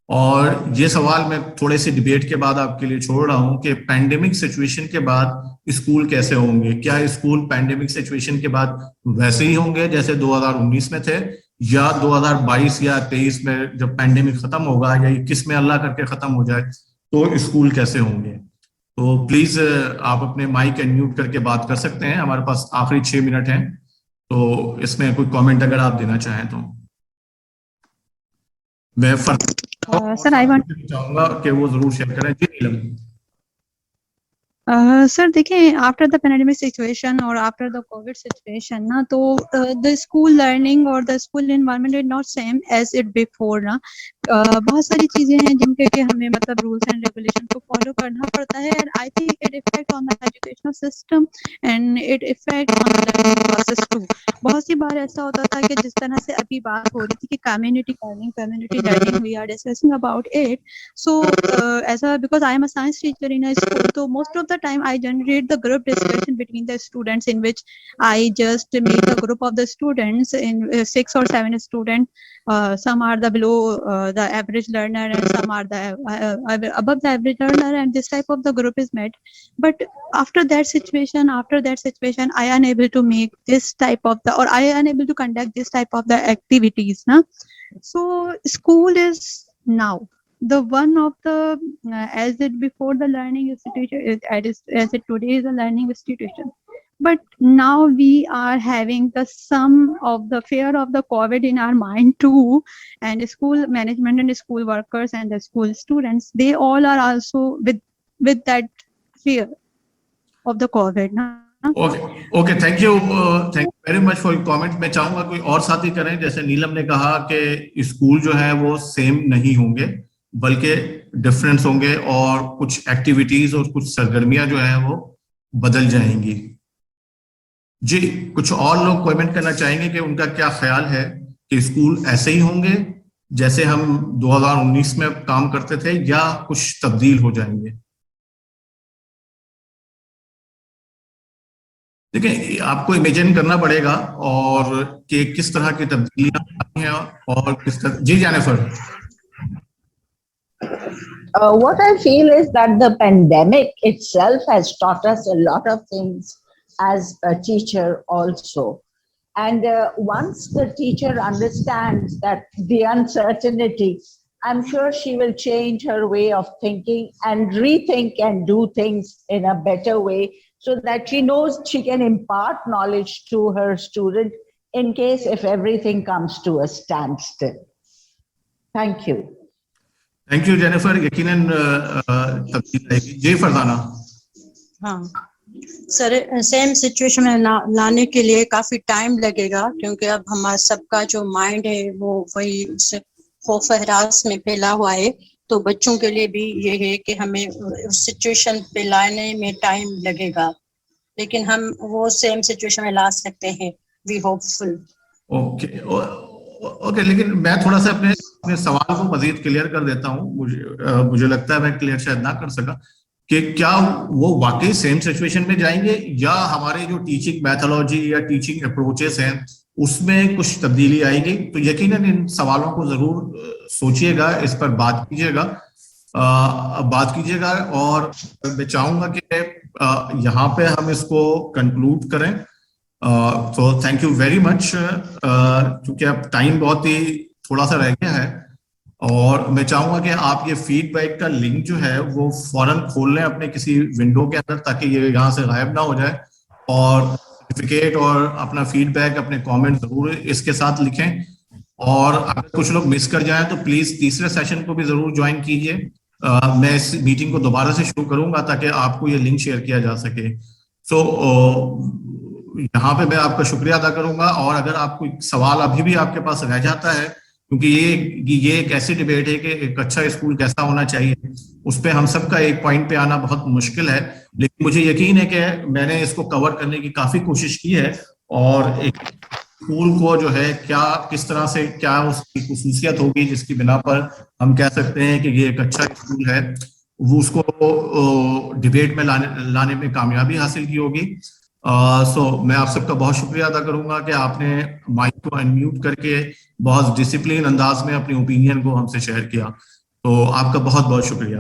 और ये सवाल मैं थोड़े से डिबेट के बाद आपके लिए छोड़ रहा हूँ कि पैंडेमिक सिचुएशन के बाद स्कूल कैसे होंगे। क्या स्कूल पैंडेमिक सिचुएशन के बाद वैसे ही होंगे जैसे 2019 में थे, या 2022 या 23 में जब पैंडेमिक खत्म होगा या 21 में अल्लाह करके खत्म हो जाए तो स्कूल कैसे होंगे। तो प्लीज आप अपने माइक अनम्यूट करके बात कर सकते हैं। हमारे पास आखिरी 6 मिनट हैं तो इसमें कोई कमेंट अगर आप देना चाहें तो मैं Sir, I want चाहूंगा कि वो जरूर शेयर करें। जी नीलम। सर देखिए, आफ्टर द पैंडेमिक सिचुएशन और आफ्टर द कोविड सिचुएशन ना, तो द स्कूल लर्निंग और the school environment is not same as it before ना। बहुत सारी चीजें हैं जिनके कि हमें मतलब रूल्स एंड रेगुलेशन को फॉलो करना पड़ता है, and I think it effect on the educational system and it effect on the learning process too. बहुत सी बार ऐसा होता था कि जिस तरह से अभी बात हो रही थी कि community learning we are discussing about it, so as a because I am a science teacher in a school, so most of the time I generate the group discussion between the students, in which I just make a group of the students in 6 or 7 students. Some are the below the average learner and some are the above the average learner, and this type of the group is met. But after that situation I am unable to make this type of the, or I am unable to conduct this type of the activities na. So school is now the one of the as it before the learning institution, as it today is a learning institution, but now we are having the sum of the fear of the COVID in our mind too, and school management and school workers and the school students, they all are also with that fear of the COVID na. Okay thank you very much for your comment. मैं चाहूंगा कोई और साथी करें। जैसे नीलम ने कहा कि स्कूल जो है वो सेम नहीं होंगे बल्कि डिफरेंस होंगे और कुछ एक्टिविटीज और कुछ सरगर्मियां जो है वो बदल जाएंगी। जी कुछ और लोग कमेंट करना चाहेंगे कि उनका क्या ख्याल है कि स्कूल ऐसे ही होंगे जैसे हम 2019 में काम करते थे या कुछ तब्दील हो जाएंगे। देखिए आपको इमेजिन करना पड़ेगा और कि किस तरह की तब्दीलियां आई हैं और किस तरह। जी Jennifer. What I feel is that the pandemic itself has taught us a lot of things as a teacher also. And once the teacher understands that the uncertainty, I'm sure she will change her way of thinking and rethink and do things in a better way, so that she knows she can impart knowledge to her student in case if everything comes to a standstill. Thank you. Thank you Jennifer. यकीनन तब्दील आएगी। जी फरजाना। हाँ sir, same situation में लाने के लिए काफी time लगेगा, क्योंकि अब हमारा सबका जो माइंड है वो वही खौफ हरास में फैला हुआ है। तो बच्चों के लिए भी ये है कि हमें उस सिचुएशन पे लाने में टाइम लगेगा, लेकिन हम वो सेम सिचुएशन में ला सकते हैं। We hopeful. ओके लेकिन मैं थोड़ा सा अपने सवाल को मजीद क्लियर कर देता हूँ। मुझे लगता है मैं क्लियर शायद ना कर सका कि क्या वो वाकई सेम सिचुएशन में जाएंगे या हमारे जो टीचिंग मैथोलॉजी या टीचिंग अप्रोचेस हैं उसमें कुछ तब्दीली आएगी। तो यकीनन इन सवालों को जरूर सोचिएगा, इस पर बात कीजिएगा और मैं चाहूंगा कि यहाँ पे हम इसको कंक्लूड करें। तो थैंक यू वेरी मच। क्योंकि अब टाइम बहुत ही थोड़ा सा रह गया है और मैं चाहूंगा कि आप ये फीडबैक का लिंक जो है वो फौरन खोल लें अपने किसी विंडो के अंदर, ताकि ये यहाँ से गायब ना हो जाए, और सर्टिफिकेट और अपना फीडबैक, अपने कमेंट जरूर इसके साथ लिखें। और अगर कुछ लोग मिस कर जाएं तो प्लीज तीसरे सेशन को भी जरूर ज्वाइन कीजिए। मैं इस मीटिंग को दोबारा से शुरू करूंगा ताकि आपको ये लिंक शेयर किया जा सके। सो यहाँ पे मैं आपका शुक्रिया अदा करूंगा, और अगर आपको सवाल अभी भी आपके पास रह जाता है, क्योंकि ये एक ऐसी डिबेट है कि एक अच्छा स्कूल कैसा होना चाहिए, उस पर हम सबका एक पॉइंट पे आना बहुत मुश्किल है, लेकिन मुझे यकीन है कि मैंने इसको कवर करने की काफी कोशिश की है और एक स्कूल को जो है किस तरह से क्या उसकी खुसूसियत होगी जिसकी बिना पर हम कह सकते हैं कि ये एक अच्छा स्कूल है, वो उसको डिबेट में लाने में कामयाबी हासिल की होगी। सो मैं आप सबका बहुत शुक्रिया अदा करूंगा कि आपने माइक को अनम्यूट करके बहुत डिसिप्लिन अंदाज में अपनी ओपिनियन को हमसे शेयर किया। तो आपका बहुत बहुत शुक्रिया।